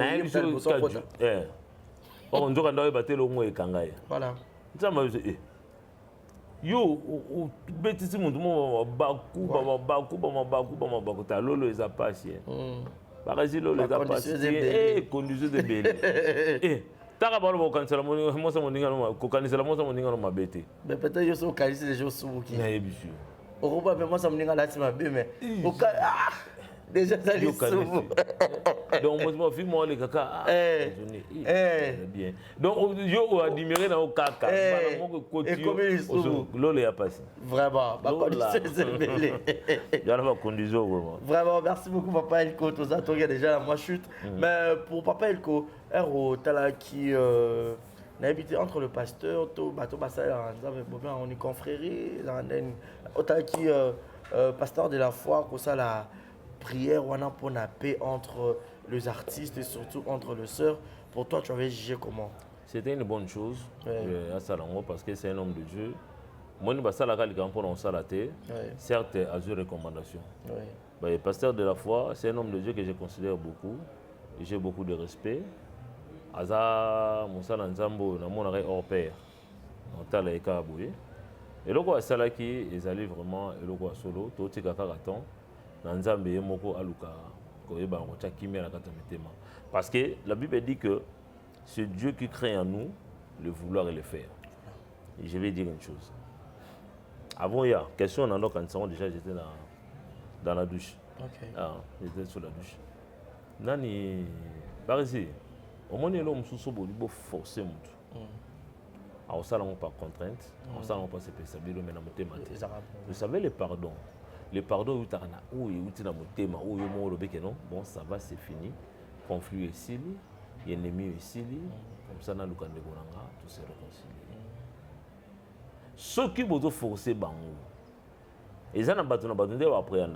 on doit aller battre le mot et kangaï. Voilà. Ça m'a dit, yo, bêtise, mon bakou, ta lolo, ils a pas chien. Par exemple, les appartements conduisent de bébé. taka balo bokanisela mosa moninga no kokanisela mosa moninga no mabete mais peut-être yo so kalisi les jours subuki na yebisu okoba mais mosa moninga lati mabe mais déjà ça lui souffre donc moi film moi les kaka bien donc yo admirer na okaka bana moko kotio lolo ya passé vraiment ba condition belé yana ba condition vraiment merci beaucoup papa Elko to ça déjà la moi chute mais pour papa Elko ero tala qui n'a habité entre le pasteur to bato basala on est confrérie tala qui pasteur de la foi comme ça la prière ou pour la paix entre les artistes et surtout entre les sœurs. Pour toi, tu avais jugé comment? C'était une bonne chose à Salango parce que c'est un homme de Dieu. Moi, je suis certes, à une recommandation. Le pasteur de la foi, c'est un homme de Dieu que je considère beaucoup. J'ai beaucoup de respect. Aza Moussala Nzambo, na mon arrêt hors pair. On t'a la ekaboué. Et le quoi Salaki, ils allaient vraiment, et le quoi solo, tout est kakaraton. Parce que la Bible dit que c'est Dieu qui crée en nous le vouloir et le faire. Et je vais dire une chose. Avant hier, question on a quand déjà j'étais dans la douche. Okay. J'étais sur la douche. Nani, par ici, au moins l'homme sous ce beau forcer mon tout. Alors ça non pas contrainte, ça non pas se passer mais dans mon thème. Vous savez le pardon. Le pardon, bon, ça va, c'est fini. Conflit est ici, ennemi est ici, comme ça, tout se réconcilie. Ceux qui vont forcer, ils ont après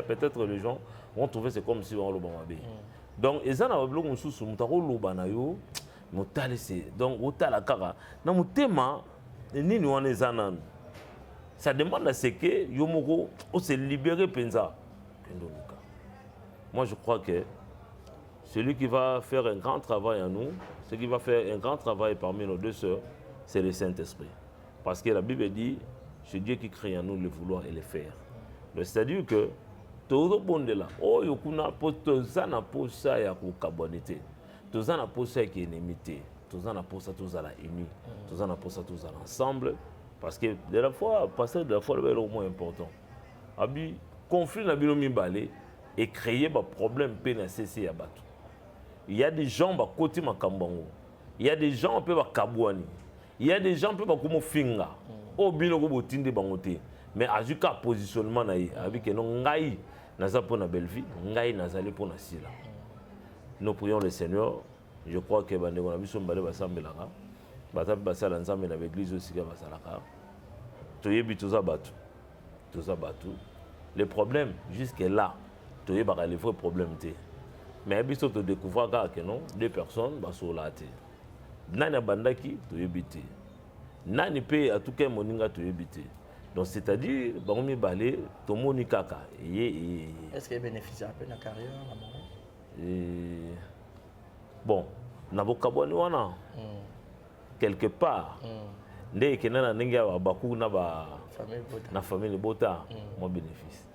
peut-être les gens vont trouver c'est comme si on le donc, ils ont un sous donc, autant la cara. Dans mon thème, ni nous en est ça demande à ce que Yomoko se libérer Penza. Moi je crois que celui qui va faire un grand travail en nous, celui qui va faire un grand travail parmi nos deux sœurs, c'est le Saint-Esprit. Parce que la Bible dit, c'est Dieu qui crée en nous le vouloir et le faire. C'est-à-dire que tout le monde est là. Oh, yokuna tozana posa ya kukabonité. Tozana posa qui est inimité. Tozana posa tozala uni. Tozana posa tozala ensemble. Parce que de la foi, passer de la foi, c'est le moins important. Le conflit n'a pas et créer des problèmes PNCC à battre. Il y a des gens qui côté Makambango. Il y a des gens qui peuvent Kabouani. Il y a des gens qui peuvent comme Finga. Au bino ko botinde bangote. Mais à jusqu'à positionnement avec non ngai naza pour na belle vie, ngai nazali pour na sila. Nous prions le Seigneur. Je crois que bande ko na biso mbale basambelaka. Batapi basala nzambe na l'église aussi ka basalaka. Toyebi toza batu. Le problème jusque là, toyeba les vrais problèmes té. Mais biso to découvrir que non, deux personnes basola té. Nani bandaki toyebi té. Nani pe à tout cas moninga toyebi té. Donc c'est-à-dire bangomi balé tomoni kaka. Est-ce qu'il bénéficie un peu de la carrière là-bas? Bon, na bokaboni wana. Quelque part ndé kenana ninga wa baku na ba famille bota mon bénéfice.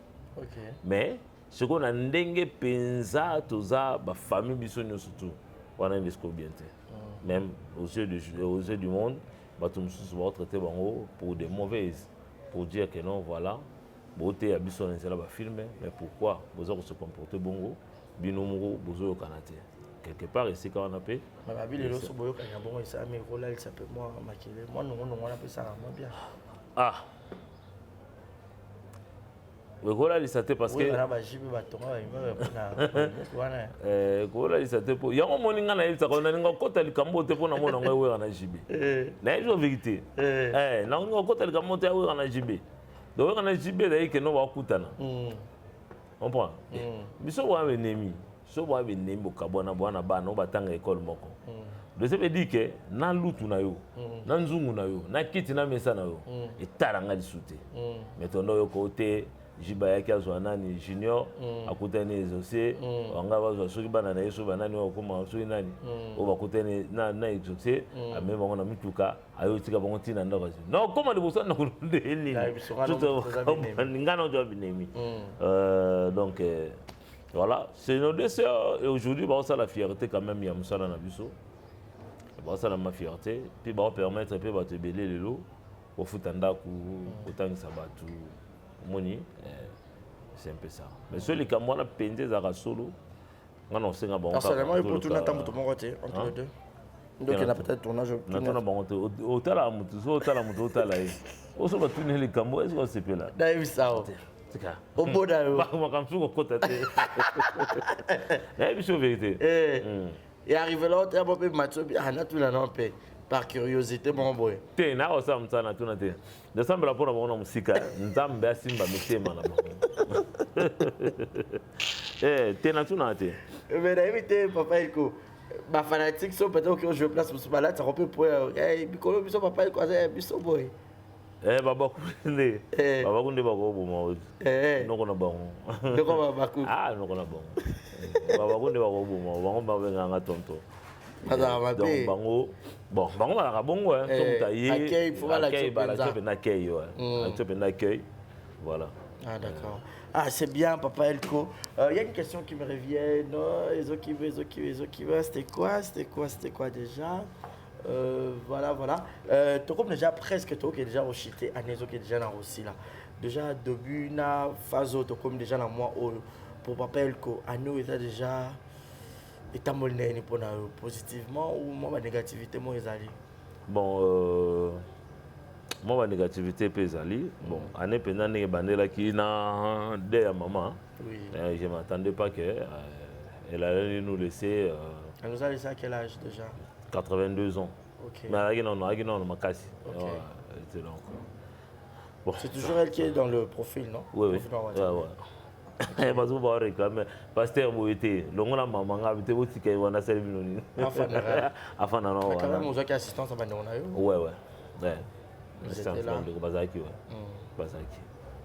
Mais ce qu'on a ndenge penza toza ba famille bisonyo surtout wana ndesco bien té. Même aux yeux du monde batum sous va traiter bango pour des mauvaises pour dire que non voilà beauté a bisonyo c'est là ba filmer mais pourquoi vous allez se comporter bongo binomuro bozo kanate. Quelque part ici quand on a payé. Mais ma ville est là sous boyo quand bon et ça mais voilà il s'appelle moi maquiller. Moi non on appelle ça moi bien. Ah. Le gola il s'était parce que on a jibe batonga na gola il s'était pour yango moninga na ilisa kona ninga kota likambo te pona mona ngwe we na jibe. Na hizo vérité. Na ngo kota likambo te we na jibe. Donc we na jibe dai ke no wa kutana. On prend. Biso wa enemi. So wa benemi bokabona bwana bana obatanga école moko. De ça veut dire que na lutu na yo, na nzungu na yo, na kiti na mesa na yo, etalanga lisute. Metondo yo côté Jibaya ki azwa nani junior akutani exaucé, anga bazwa soki bana na yeso banani okoma soki nani o bakutani na exaucé, ame bango na mituka ayo tika bango tina ndako. Non comment de bossa na kulunde ni. Ngana jo binemi. Donc voilà, c'est nos deux sœurs et aujourd'hui bah ça la fierté quand même il y a Moussala Nabiso. ça la ma fierté puis ba permettre peu ba te belé lelo au futanda ku otangisa batu moni c'est un peu ça mais celui qui moi na pende za solo ngana osenga ba personnellement il peut tout n'attendre tout mon côté entre les deux donc il y a peut-être tournage n'attend ba otala mutu so otala mutu otala o so ba tunne le kambo est-ce que c'est peu là d'ailleurs ça au beau d'ailleurs ba ma kam suko kota te biso vérité et arrivé là tu as pas match ana tout là non paix par curiosité mon boy te na osa mtsana tuna te de sambela pona bona musika nzambe asimba mitema na bango te na tuna te mais d'inviter papa Elko ba fanatique so peut-être que je place pour là ça peut pour bikolo biso papa Elko ça biso boy baba kunde bako bomo noko na bango noko baba ku noko na bango baba kunde bako bomo bango ba nganga tonto donc bango bango ba bongo so mutaye il faut la accueil accueil voilà d'accord c'est bien papa Elko il y a une question qui me revient non les autres qui veulent c'était quoi déjà voilà tu comme déjà presque toi qui est déjà rechuté à Nezo qui est déjà dans aussi là déjà début na phase tu comme déjà dans moi pour papa Elko à nous était déjà état molné pour positivement ou moi ma négativité moi ezali bon moi ma négativité pesali bon année pendant ne bandela qui na de maman oui je m'attendais pas que elle allait nous laisser elle nous a laissé à quel âge déjà 82 ans. OK. Mais elle non makasi. OK. Donc bon, c'est toujours elle qui est dans le profil, non? Oui. Ouais. Parce que vous réclamer pasteur Boité, longola maman habité au ticket on a servi nous. Afin non. Quand même on a qui assistance à Bandona. Ouais. Assistance de Bazaki Bazaki.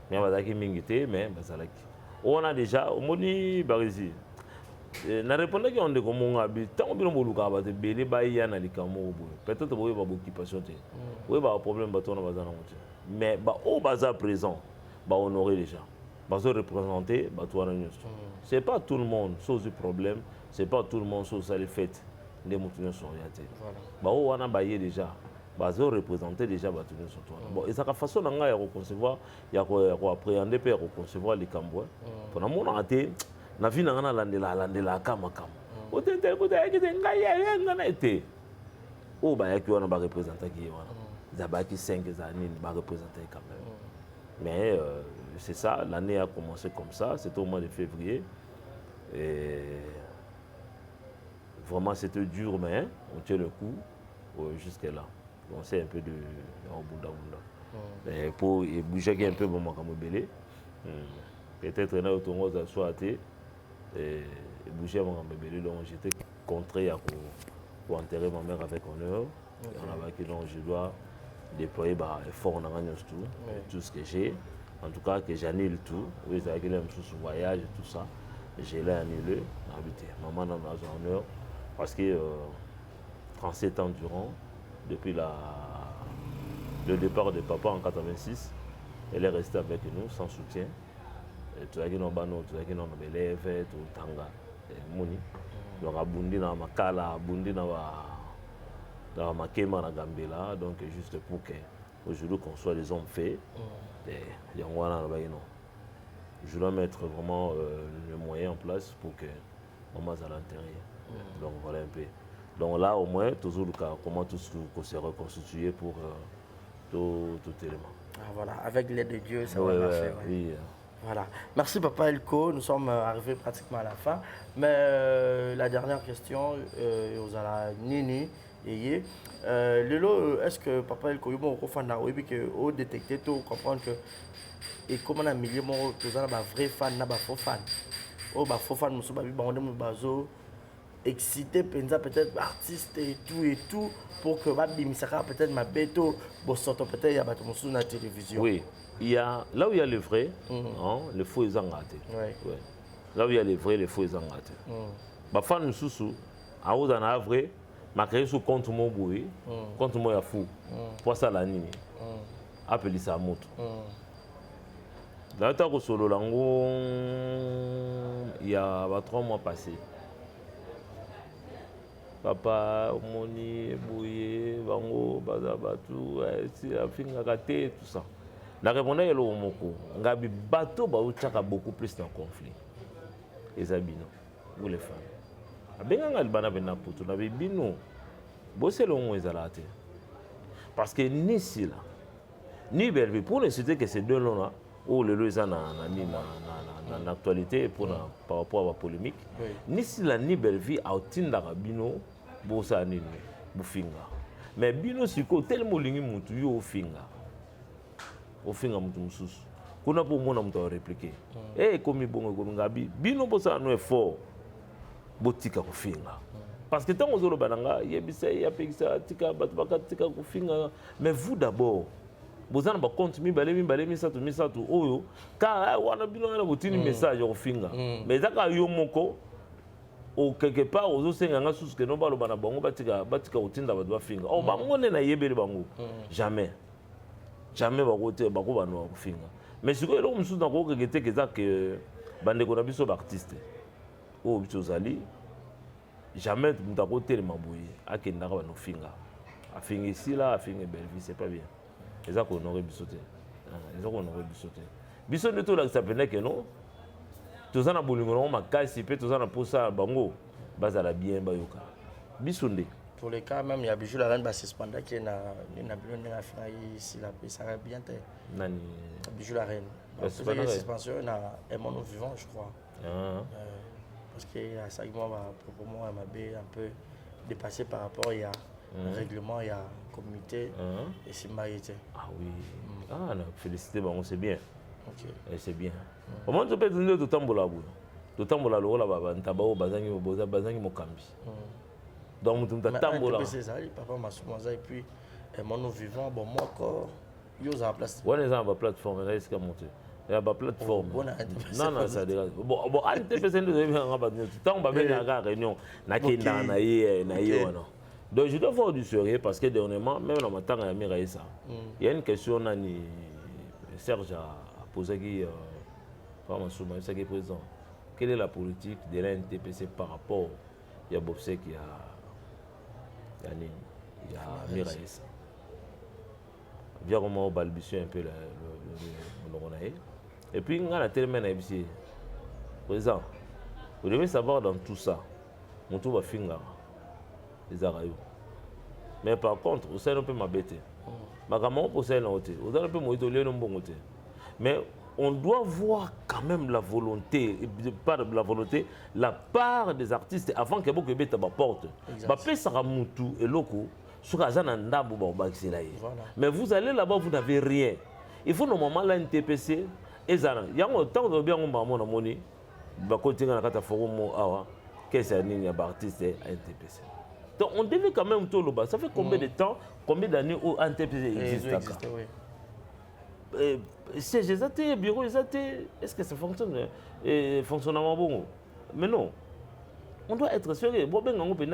Mais Bazaki mingité mais Bazaki. On a déjà au moni Barizi. Na répondre que on de comme on habite tant bien boluka ba te belé ba ya na likamo boy peut-être boy ba occupation te oui ba problème ba tona bazana moto mais ba au bazar présent ba honorer les gens ba se représenter ba toi na news c'est pas tout le monde sans ce problème c'est pas tout le monde sans ça les fêtes les moutons sont réalité ba o wana ba yé déjà ba se représenter déjà ba tout sur toi bon et ça ka façon na nga ya concevoir ya ko appréhender pe ko concevoir les cambo pour na mona até na vie na landela kama otente ko ta yake ngaya ngana été o ba yaki wana ba représenter qui wana zabaki 5 années ba représenter quand même mais c'est ça l'année a commencé comme ça c'était au mois de février et vraiment c'était dur mais on tient le coup jusqu'à là on sait un peu de en bunda et pour bouger un peu bon comme belé peut-être na autongo za soaté et bouger mon bébé donc j'étais contraint pour enterrer ma mère avec honneur on a qui donc je dois déployer effort dans tout ce que j'ai en tout cas que j'annule tout oui c'est qu'il aime ce voyage et tout ça j'ai annulé habité maman dans ma honneur parce que 37 ans durant depuis le départ de papa en 86 elle est restée avec nous sans soutien. Tu as dit non, tu as dit non, mais l'élève, tout tanga, moni. Donc abundi na makala, abundi na makema na Gambela, donc juste pour que aujourd'hui qu'on soit des hommes faits, et yangwana na baino. Je dois mettre vraiment le moyen en place pour que maman à l'intérieur. Donc voilà un peu. Donc là au moins toujours le cas comment tout se reconstituer pour tout élément. Voilà, avec l'aide de Dieu, ça va marcher. Oui. Voilà. Merci Papa Elko, nous sommes arrivés pratiquement à la fin. Mais la dernière question, aux ala Nini et Lelo, est-ce que Papa Elko, vous avez détecté, vous comprendre que et comment on a mis les mots, vous avez un vrai fan, un faux fan. Oh, faux fan, nous sommes excité, peut-être artiste et tout, pour que peut-être ma bête, peut-être il y a la télévision. Oui. Il y a, là où il y a le vrai, les faux ils ont raté. Là où il y a les vrais, les faux ils ont raté. Bah fan nous sous, en haut dans la vraie, ma créé sous compte mon boué, compte moi ya fou. Pour ça la nuit. Appelez ça moto. Dans le temps que solo lango, il y a 3 mois passés. papa moni boye bango bazabatu si afinga kate tout ça la répondre est le moko ngabi bateau ba utaka beaucoup plus dans conflit ezabino vous les femmes abenga ngalbana bena putu na bino bossé le on ezalate parce que ni si là ni Belleville pour ne citer que ces deux noms là ou le lois na actualité pour par rapport à la polémique ni si la ni Belleville a tinda bino bossa nini bufinga mais bino siko tellement lingi mutu yo ofinga mutu mususu kuna po mona mutu a répliquer komi bongo ko ngabi bino bossa no effort botika kofinga parce que tant ozolo bananga yebisa ya pekisa tika batu bakatika kofinga mais vous d'abord vous avez un compte misatu oyo car wana bino na botini message kofinga mais zaka yo moko o quelque part ozo senga nga susu ke no balo bana bango batika utinda batu bafinga o bangone na yebele bango jamais bakote bako bano kofinga mais siko elo mususu na ko kete keza ke bande ko na biso ba artiste o biso zali jamais mutako tele maboye akenda ka bano finga afinga ici là afinga Belleville c'est pas bien les accords n'auraient pas sauté. Les accords n'auraient pas sauté. Bisson de tout là, ça venait que non. Tous en a boulingron, ma casse, tous en a poussé à bango. Bazala bien, bayoka. Bisson de. Pour les cas, même il y a bijou la reine suspendue qui n'a fait ici la paix, ça va bien. Nani. Bijou la reine. La suspension, il y a un monde vivant, je crois. Parce que ça, pour moi, m'a un peu dépassé par rapport il y a un règlement, il y a communauté et c'est marié. Ah oui. Ah, non, félicité, bon, c'est bien. Ok. C'est bien. Au moins, tu peux donner tout le temps pour la boule. Tout le temps pour la boule, tabao, bazangi mokambi. Donc, tu as tambour là. C'est ça, papa m'a souvent et puis, nous vivons, bon, moi, encore, il y a une place. Ouais, les gens ont une plateforme, là, est-ce qu'il y a monté? Il y a une plateforme. Non, ça dégage. Bon, NTPC, nous avons une tant que nous avons une réunion, donc je dois voir du sérieux parce que dernièrement, même dans ma temps à Amira ça, il y a une question que Serge a posée qui est présent. Quelle est la politique de la NTPC par rapport à Bobsé qui a Amira ça? Bien comment on balbutie un peu le et puis on a tellement d'habitude. Présent, vous devez savoir dans tout ça, mon tour va finir. Les Arayos. Mais par contre, vous savez, on peut m'abaisser. Mais on doit voir quand même la volonté, la part des artistes avant que vous ayez la porte. Mais vous allez là-bas, vous n'avez rien. Il faut normalement la NTPC. Il y a un temps de bien qu'est-ce qu'il y a d'artistes à NTPC. Donc on devait quand même tout le bas. Ça fait combien de temps, combien d'années où NTPC existe? C'est les bureaux, est-ce que ça fonctionne? Fonctionnement bon? Mais non. On doit être sérieux. Bon, ben, on peut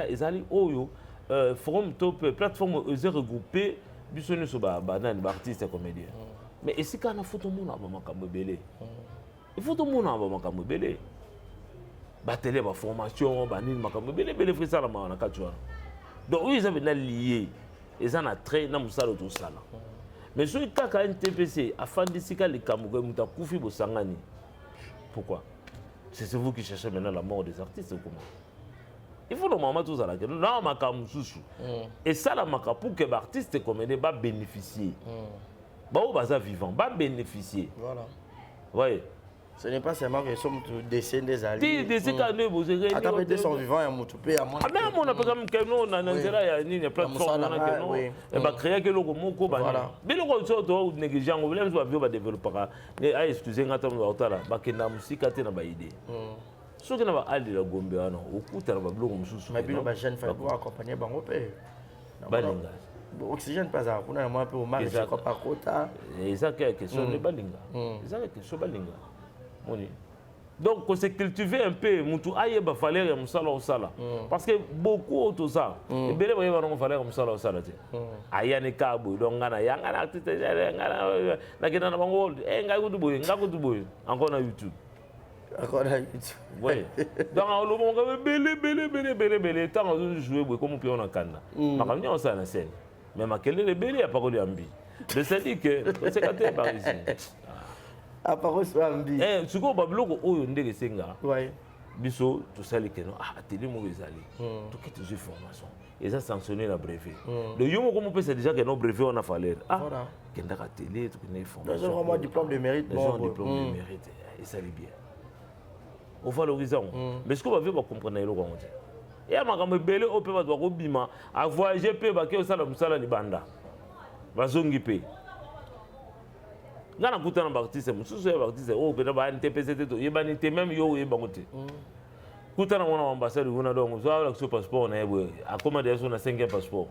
forum top, plateforme regroupée, bisonne sur banane, artistes et comédiens. Mais ici, quand on a photo, on a un il faut tout le monde avoir un belé. Batele ba formation ba nini makambo belé frisa la na katwa. Donc ils avaient lié ils en a très na musalo tout ça là. Mais sur kaka NTPC afandisika les kamugo muta kufi bo sangani. Pourquoi? C'est vous qui cherchez maintenant la mort des artistes ou comment? Il faut normalement tout ça là que non makambo susu. Et ça la makapu que l'artiste comédien va bénéficier. Ba o baza vivant va bénéficier. Voilà. Ouais. Ce n'est pas seulement que sommes des des alliés. Des canaux, vous avez des sont vivants et moutopé à mon. Ah, mais on a pas comme que nous, on a une plateforme, on va créer que l'on moko bana. Mais l'on sort de négligent, on veut voir développer. Mais excusez moi, on va au tala, bakena musika te na ba idée. Ce que na ba ali la gombe ana, au kuta na ba bloko mususu. Mais puis nos jeunes frères pour accompagner bango pe. Balinga. Oxygène pas ça, on a moins peu au marché quoi par quota. Et ça que question de balinga. Ça que question balinga. Donc, on s'est cultivé un peu, il fallait que ça. Parce que beaucoup de ça, il fallait que ça. Il y a des cas, donc il y a des encore na YouTube. Oui. Donc, on a belé, tant on joue comme on a canne. Ma famille, on s'en a scène. Mais ma quelle est belé à parole ambi. De ça dit que c'est quand tu es par ici. À parole ambi. Eh, ce qu'on va bloquer au yondé les senga. Oui. Biso, tout ça, les canons. Ah, télé, mauvais allé. Tout qui est formation. Et ça sanctionné la brevet. Le yomo, comme on peut, c'est déjà que nos brevets, on a fallu. Ah, qu'il y a la télé, tout qui est formation. Les gens ont un diplôme de mérite. Les gens ont un diplôme de mérite. Et ça, c'est bien. On valorise. Mais ce qu'on va faire, on va comprendre le comment dire. Et à ma gamme belé, on peut voir au bima, à voyager, peut baquer au salon, salon de banda. Va zongi pe. Gana kuta na baptiste, mususu ya baptiste, oh peut ba NTPC to, yeba ni te même yo yeba ngote. Kuta na mwana ambassade kuna donc, zo ala ko passeport na yebo, accommodé so na 5e passeport.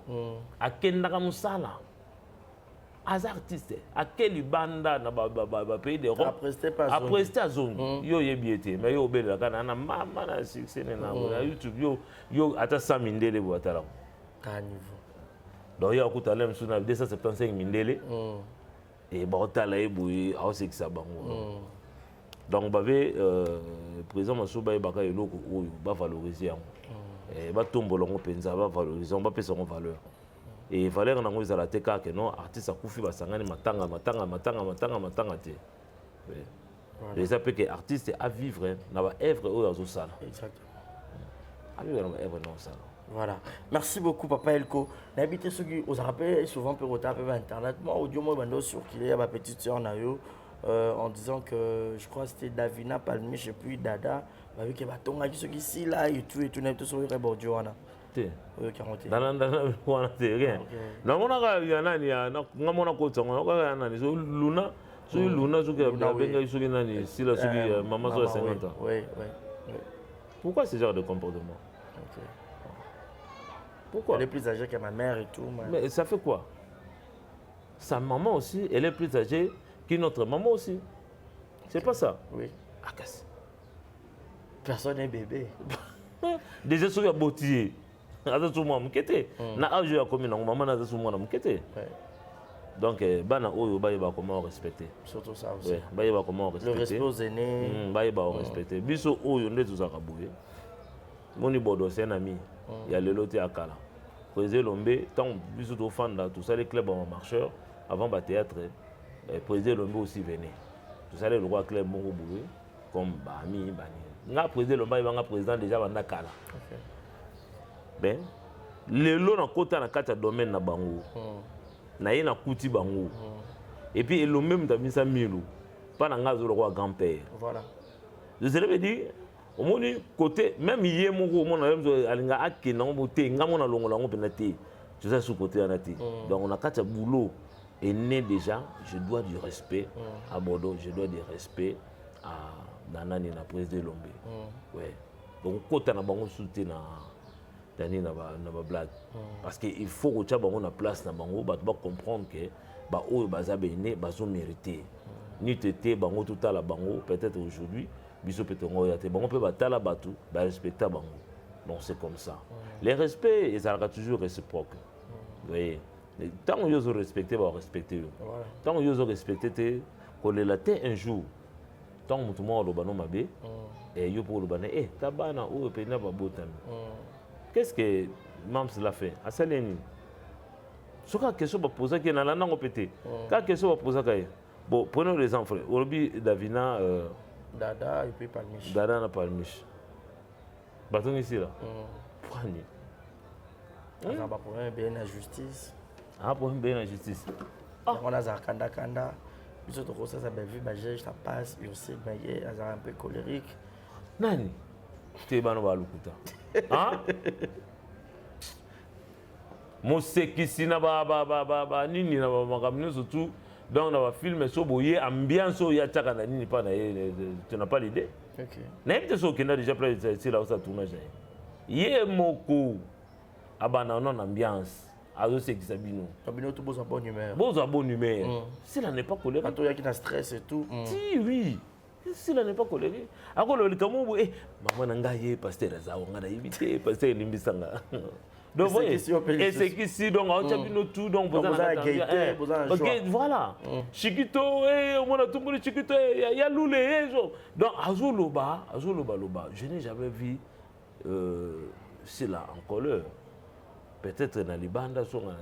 Akenda ka musala. As artiste, à quel banda na ba pays de Europe après cette zone yo yebiete mais yo bela kana na mama na succès na YouTube yo ata 100 mindele boatala à niveau donc yo akuta lem suna 275 mindele et baotala eboyi a osekisa bango donc bave président Masuba ebaka eloko oyo ba valoriser yango ba tombola ngo penza ba valoriser ba pesa ngo valeur. Et valeur na ngo ezala te kaka non artiste akufi basangani matanga te. Et ça peut que artiste à vivre na ba œuvre oyo azosala. Exactement. À vivre na ba œuvre non ça. Voilà. Merci beaucoup Papa Elko. N'habitez ceux qui vous rappelez souvent peut retarder internet. Moi audio moi bando sur qu'il y a ma petite sœur Nayo en disant que je crois que c'était Davina Palmi, je sais plus Dada, avec que batonga qui ceux qui ici là et tout net sur le bordio wana. Dans wana te rien. Na mona ka yana ni na ngamona ko tsongo ka yana ni so Luna so que benga so nani si la sugi maman so 50 ans. Oui. Pourquoi ce genre de comportement? Pourquoi? Elle est plus âgée que ma mère et tout. Mais ça fait quoi? Sa maman aussi, elle est plus âgée que notre maman aussi. C'est pas ça? Oui. Akas. Personne n'est bébé. Déjà sur la beauté. Azasu moi mkete. Na âge ya komi na maman na azasu moi na mkete. Donc bana oyo ba yeba comment respecter. Surtout ça aussi. Ouais, ba yeba comment respecter. Le respect aux aînés. Ba yeba respecter. Biso oyo ndetu za kabuye. Moni bodo c'est un ami. Il y a le loté à Kala. Président Lombe, tant biso to fanda, tout ça les clubs en marcheur avant ba théâtre. Président Lombe aussi venait. Tout ça le roi club Mongo Boué comme Bami Bani. Nga président Lombe il va président déjà banda Kala. Ben le lo na kota na kata domaine na bango. Na ye na kuti bango. Et puis le même tamisa milo. Pas na ngazo le roi grand-père. Voilà. Je veut dire au moins côté même hier mon alinga akena ngote ngamona longola ngo penati. Je sais sous côté anati. Donc on a kata boulot est né déjà, je dois du respect à Bordeaux, je dois du respect à Nanani na président Lombe. Ouais. Donc kota na bango soutien na tani na ba blague. Parce que il faut que tu bango na place na bango ba comprendre que ba o bazabe né bazo mériter. Ni tété bango tout à la bango peut-être aujourd'hui biso peut ngoyate bango peut batala batu ba respecter bango. Donc c'est comme ça. Les respects ils sont toujours réciproques. Vous voyez. Tant que vous respectez, vous respectez. Tant que vous respectez, vous avez un jour. Tant que vous avez un jour, et vous avez un jour, et tabana ou pena babotan. Qu'est-ce que Mams l'a fait? À Saleni. Ce que question va poser qui est dans la langue pété. Quand question va poser bon, prenons les enfants. Aujourd'hui, Davina, Dada et puis Palmiche. Dada na Palmiche. Bâton ici là. Prenez. On va pour un bien la justice. Ah, pour une bonne justice. On a Kanda Kanda. Puis surtout que ça va vu, je passe, je sais, mais il est un peu colérique. Nani? Tu es ban au balukuta. Hein? Moseki si na ba nini na ba makamino surtout donc na ba film so boye ambiance ya tchaka na nini pas na tu n'as pas l'idée. OK. Même te so kina déjà près c'est là où ça tournage. Yé moko abana non ambiance. Azo c'est qui sabino. Sabino tout beau bonne humeur. Bonne humeur. Si là n'est pas colérique. Quand il y a qui a stress et tout. Si oui. Si là n'est pas colérique. Ako le kamo maman nanga ye pasteur za ngana ibité pasteur limbisanga. Donc, vous voyez, et c'est qu'ici, donc, on a tout, donc, vous avez voilà. Chiquito, on a tout le monde, Chiquito, il y a Loulé, donc, Azouloba, je n'ai jamais vu cela en couleur. Peut-être dans les bandes sont en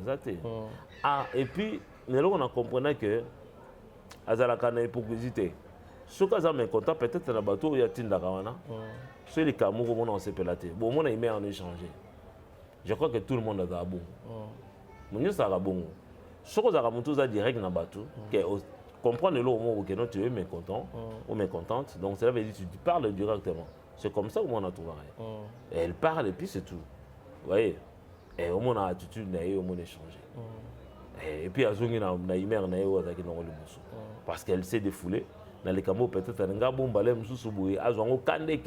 ah, et puis, on a compris que Azalaka n'a hypocrisie. Ce que ça me content, peut-être dans le bateau, il y a Tindakawana. C'est les Cameroun, on s'est pelaté. Bon, on a aimé en échanger. Je crois que tout le monde a bon. Mon ça a bon. Ce que ça a monté direct dans le bateau, comprendre le mot que tu es mécontent ou mécontente. Donc, ça veut dire que tu parles directement. C'est comme ça qu'on a trouvé. Et elle parle et puis c'est tout. Vous voyez? Et au moins, l'attitude n'a eu au moins échangé. Et puis, parce qu'elle s'est défoulée. Dans les Cameroun, peut-être, elle a un bon balai, elle a un kende,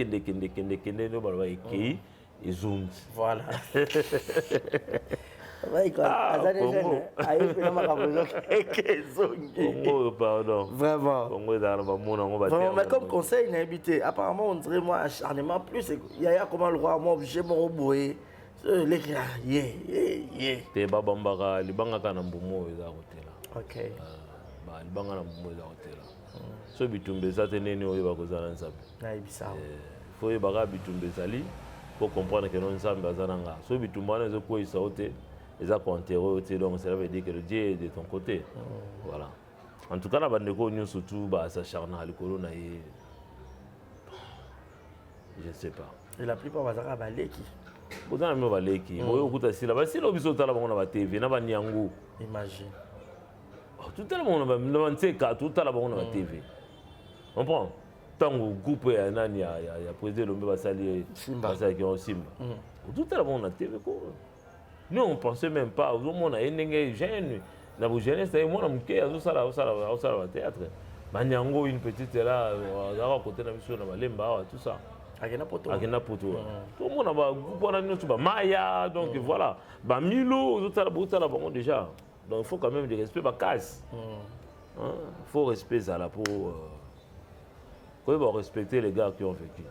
voilà. Pardon. Vraiment, mais comme conseil, il a habité. Apparemment, on dirait moi acharnement plus. Il y a comment le roi, moi, obligé de me rebouer. Les gars, yeah. T'es babambara, les bangaka na mbumo eza hôtel. Ok. Les bangaka na mbumo eza hôtel. So bitumbe za tenene oyo bakozala nzambe. Na ibisa. Faut yebaka bitumbe zali pour comprendre que non nzambe azananga. So bitumba na ezoko isa hôtel. Ils ont enterré, donc ça veut dire que le Dieu est de ton côté. Voilà. En tout cas, la bande de surtout, ça charne à l'école, je ne sais pas. Et la plupart, ils ont balé qui. Vous avez balé qui. Vous avez aussi la si l'objet de la TV, n'a pas niango. Imagine. Tout à l'heure, on a tout à l'heure, on a TV. On prend. Tant que le groupe est un an, il y a président l'homme va saluer Simba. Tout à l'heure, on a TV. Nous, on ne pensait même pas. On a une jeune. Dans vos jeunesses, moi, on a théâtre. Maniango, une petite là, à côté de la Lemba, tout ça. Agena Poto. Tout le monde a Maya, donc voilà. Milo, déjà. Donc il faut quand même du respect, casse. Il faut respecter ça là pour respecter les gars qui ont vécu.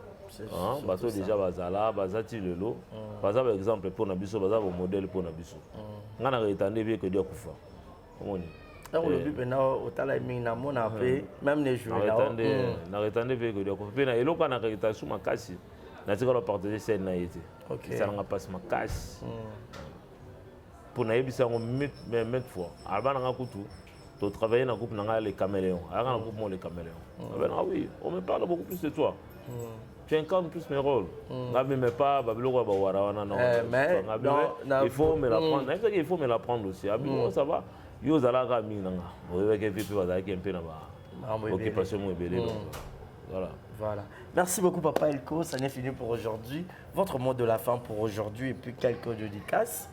Bateau déjà bazala bazati lelo par exemple pour nabiso bazaba modèle pour nabiso ngana retande bien que Dieu kufa omoni alors le but maintenant otala mingi mona pe même les jours là na retande bien que Dieu kufa pe na eloko na reta suma kasi na tika partager scène na yete ça nga passe ma kasi pour na yebisa ngo met fois alba na kutu to travailler dans groupe na les caméléons alors dans groupe moi les caméléons ah oui on me parle beaucoup plus de toi. Tu incarnes plus mes rôles. Mais pas, il faut me l'apprendre. Il faut me l'apprendre aussi. Ça va. Voilà. Merci beaucoup, Papa Elko. Ça n'est fini pour aujourd'hui. Votre mot de la fin pour aujourd'hui et puis quelques dédicaces.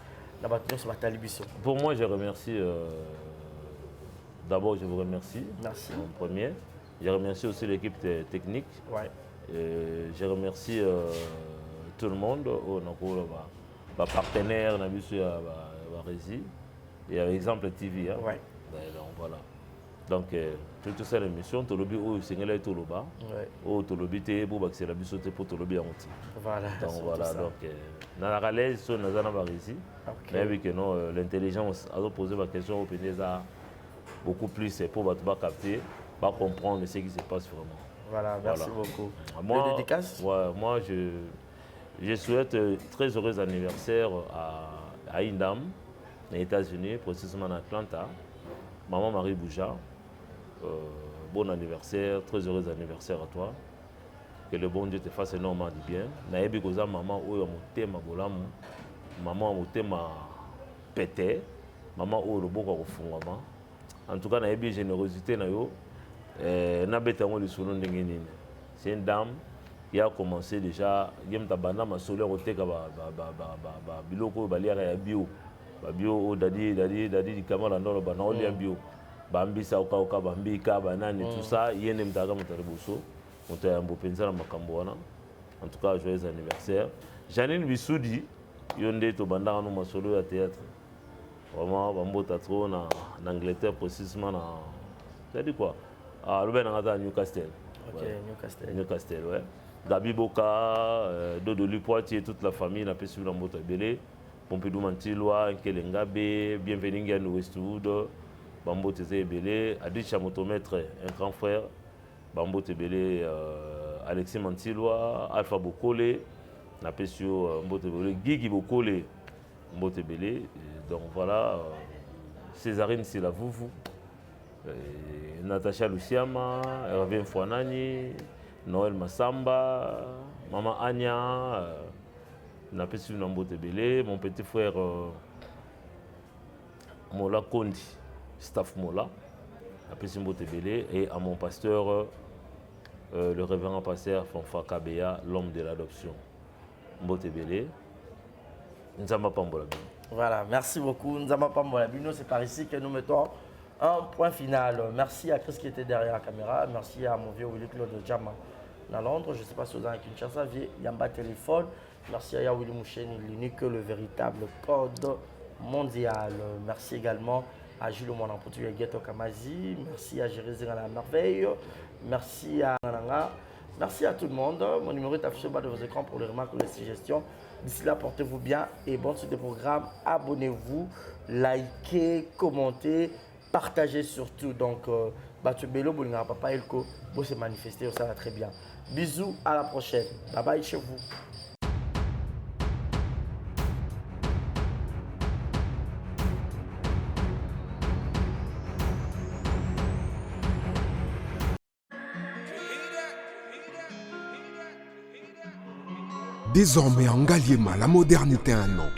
Pour moi, je remercie. D'abord, je vous remercie. Merci. En premier. Je remercie aussi l'équipe technique. Ouais. Je remercie tout le monde, nos partenaires, Rési et par exemple TV. Ouais. Donc voilà. Donc toute cette émission, tu lobby où c'est là tout le bas, où tu lobby t'es pour baxer la bisote pour tu lobby en outil. Voilà. Donc voilà. Donc dans la relaise sur nos années Rési. Mais oui que non, l'intelligence a posé ma question au PNSA beaucoup plus pour capter, pour comprendre ce qui se passe vraiment. Voilà, merci beaucoup. Moi, dédicace? Moi je souhaite très heureux anniversaire à une dame aux États-Unis, précisément à Atlanta, Maman Marie Bouja. Bon anniversaire, très heureux anniversaire à toi. Que le bon Dieu te fasse énormément du bien. Naebi koza maman oyo motema bolamu, maman motema pété, maman oyo loboko kofungama. En tout cas, naebi générosité na yo. C'est une dame qui a commencé déjà à solaire au teka biloko baliara bio bio dadi di kamala ndolo banaolia bio bambisa oka bambika banani tout ça yene mtaga mutaribuso mutayambo penza na makambo wana. En tout cas, joyeux anniversaire. Janine Bissoudi yonde to bandaka no masolo ya théâtre. Vraiment bambota trop en Angleterre précisément na ça dit quoi. Le ben à Newcastle. Ok, ouais. Newcastle, ouais. Gabi Boka, Dodo Lupoitier, toute la famille, n'a pas suivi la moto belé. Pompidou Mantilwa, Nkelengabe, bienvenue à Westwood, Bambo Tézé Ebele, Adisha Motomètre, un grand frère, Bambo Tebele, Alexis Mantilwa, Alpha Bokole, Napesio Mbotebele, Guigui Bokole, Mbotebele. Donc voilà, Césarine Silavouvou, Natacha Luciama, Hervé Mfouanani, Noël Massamba, Maman Anya, Napesio Mbotebele, mon petit frère Mola Kondi, staff Mola, Napesio Mbotebele, et à mon pasteur, le révérend pasteur Fonfa Kabea, l'homme de l'adoption. Mbotebele, Nzamba Pambolabino. Voilà, merci beaucoup. Nzamba Pambolabino, c'est par ici que nous mettons un point final. Merci à Chris qui était derrière la caméra. Merci à mon vieux Willy Claude Djama à Londres. Je ne sais pas si vous avez un Kinshasa, Yamba Téléphone. Merci à Willy Moucheni, l'unique, le véritable code mondial. Merci également à Jules Monan portugais Ghetto Kamazi. Merci à Jérémy à la merveille. Merci à Nanga. Merci à tout le monde. Mon numéro est affiché au bas de vos écrans pour les remarques ou les suggestions. D'ici là, portez-vous bien et bonne suite de programme. Abonnez-vous, likez, commentez, partagez surtout. Donc, Batu Bello, Bolinga Papa Elko, vous se manifester, ça va très bien. Bisous, à la prochaine. Bye bye chez vous. Désormais en Ngaliema, la modernité a un nom.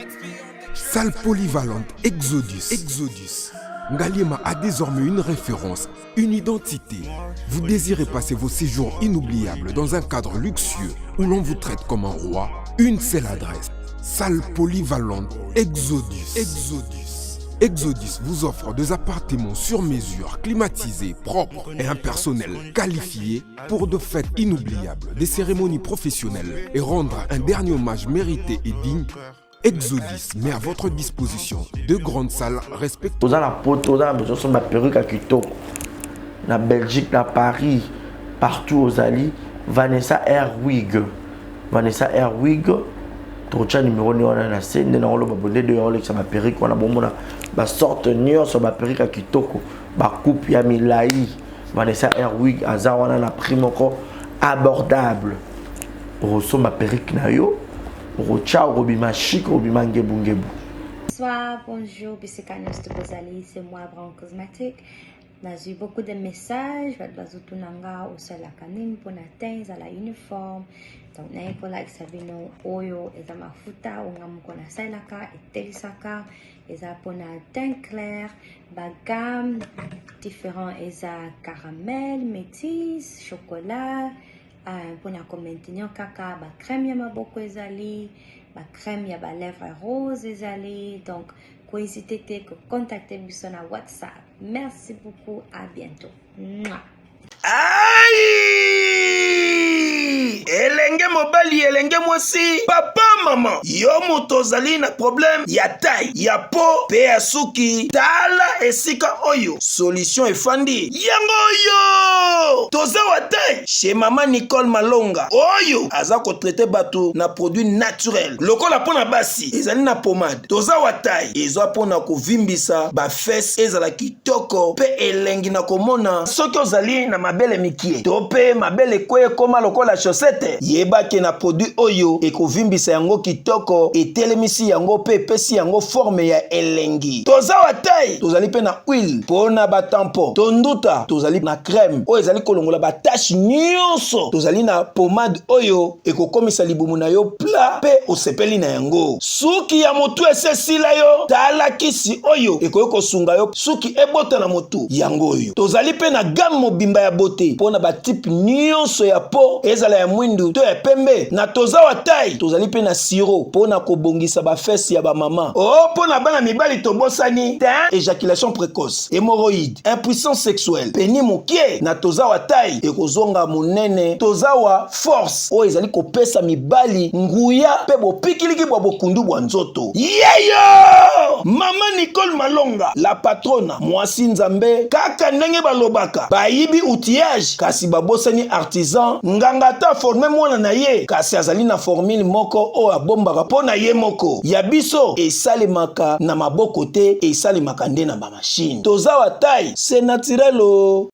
Salle polyvalente Exodus. Ngaliema a désormais une référence, une identité. Vous désirez passer vos séjours inoubliables dans un cadre luxueux où l'on vous traite comme un roi? Une seule adresse. Salle polyvalente Exodus vous offre des appartements sur mesure, climatisés, propres et un personnel qualifié pour de fêtes inoubliables, des cérémonies professionnelles et rendre un dernier hommage mérité et digne. Exodus met à votre disposition deux grandes salles respectueuses. Vous avez la poteau, vous avez besoin de perruque à Kitoko. Na Belgique, na Paris, partout aux alliés, Vanessa Airwig. Trocha numéro ni wana na scène na olo babonde de Rolex ma perruque wana bomona ba sorte nyo so ba perruque kitoko ba coupe ya milai Vanessa Airwig aza wana na prix moko abordable oso ma perruque na yo rocha robima chic robima ngebu. Bonsoir, bonjour, Bissekanos de Bozali, c'est moi Brown Cosmetic. J'ai eu beaucoup de messages, Tunanga au Salakaning pour atteindre à la uniforme. Donc, il faut like Sabino Oyo et Zamafuta, ou Namukona Salaka et Telisaka, et ça pour teint clair, bagam, différents, et ça caramel, métis, chocolat, pour maintenir caca, crème yama beaucoup ezali, crème yaba lèvres rose ezali. Donc, n'hésitez pas à contacter sur WhatsApp. Merci beaucoup, à bientôt. Aïe! Elenge mobali, elenge mwasi, papa maman, yo moto ozali na problème ya taille, ya po, pe ya suki, tala esika oyo, solution efandi, yango oyo! Toza wa taille, chez maman Nicole Malonga, oyo, aza ko traiter bato na produit naturel, lokola pona basi, ezali na pomade, toza wa taille, ezwa pona ko vimbisa, ba fesse ezala kitoko, pe elengi na komona, soki ozali na mabele mikie, to pe mabele kweye koma lokola chaussette, yebake na produit oyo ekovimbisa yango kitoko etelemisi yango pe pesi yango forme ya elengi. Toza wa taille, tozali pe na huile pona ba tampon, tonduta tozali na crème oyo ezali kolongola ba tache nyonso, tozali na pomade oyo ekokomisa libumu na yo pla pe osepeli na yango. Suki ya motu esesila yo, tala kisi oyo ekoki kosunga yo suki ebota na motu yango oyo. Tozali pe na gamme mobimba ya beauté pona ba type nyonso ya po ezala ya mwindu to ya pembe. Na toza wa taille, tozali pe na siro pona kobongisa ba fesse ya ba mama. Oh, pona bana mibali tobosani, éjaculation précoce, hémorroïde, impuissance sexuelle, peni mokie. Na toza wa taille ekozonga monene, toza wa force o ezali kopesa mibali nguya pe bopikiliki bwa bokundu bwa nzoto. Yeyo! Mama Nicole Malonga, la patrona, mwasi nzambe, kaka ndenge balobaka, bayibi outillage, kasi babosani artisan, nganga ta aforme mwana na ye kasi azali na formule moko o abombaka mpo na ye moko ya biso esalemaka na maboko te esalemaka nde na bamashine toza wa taille c'est naturel o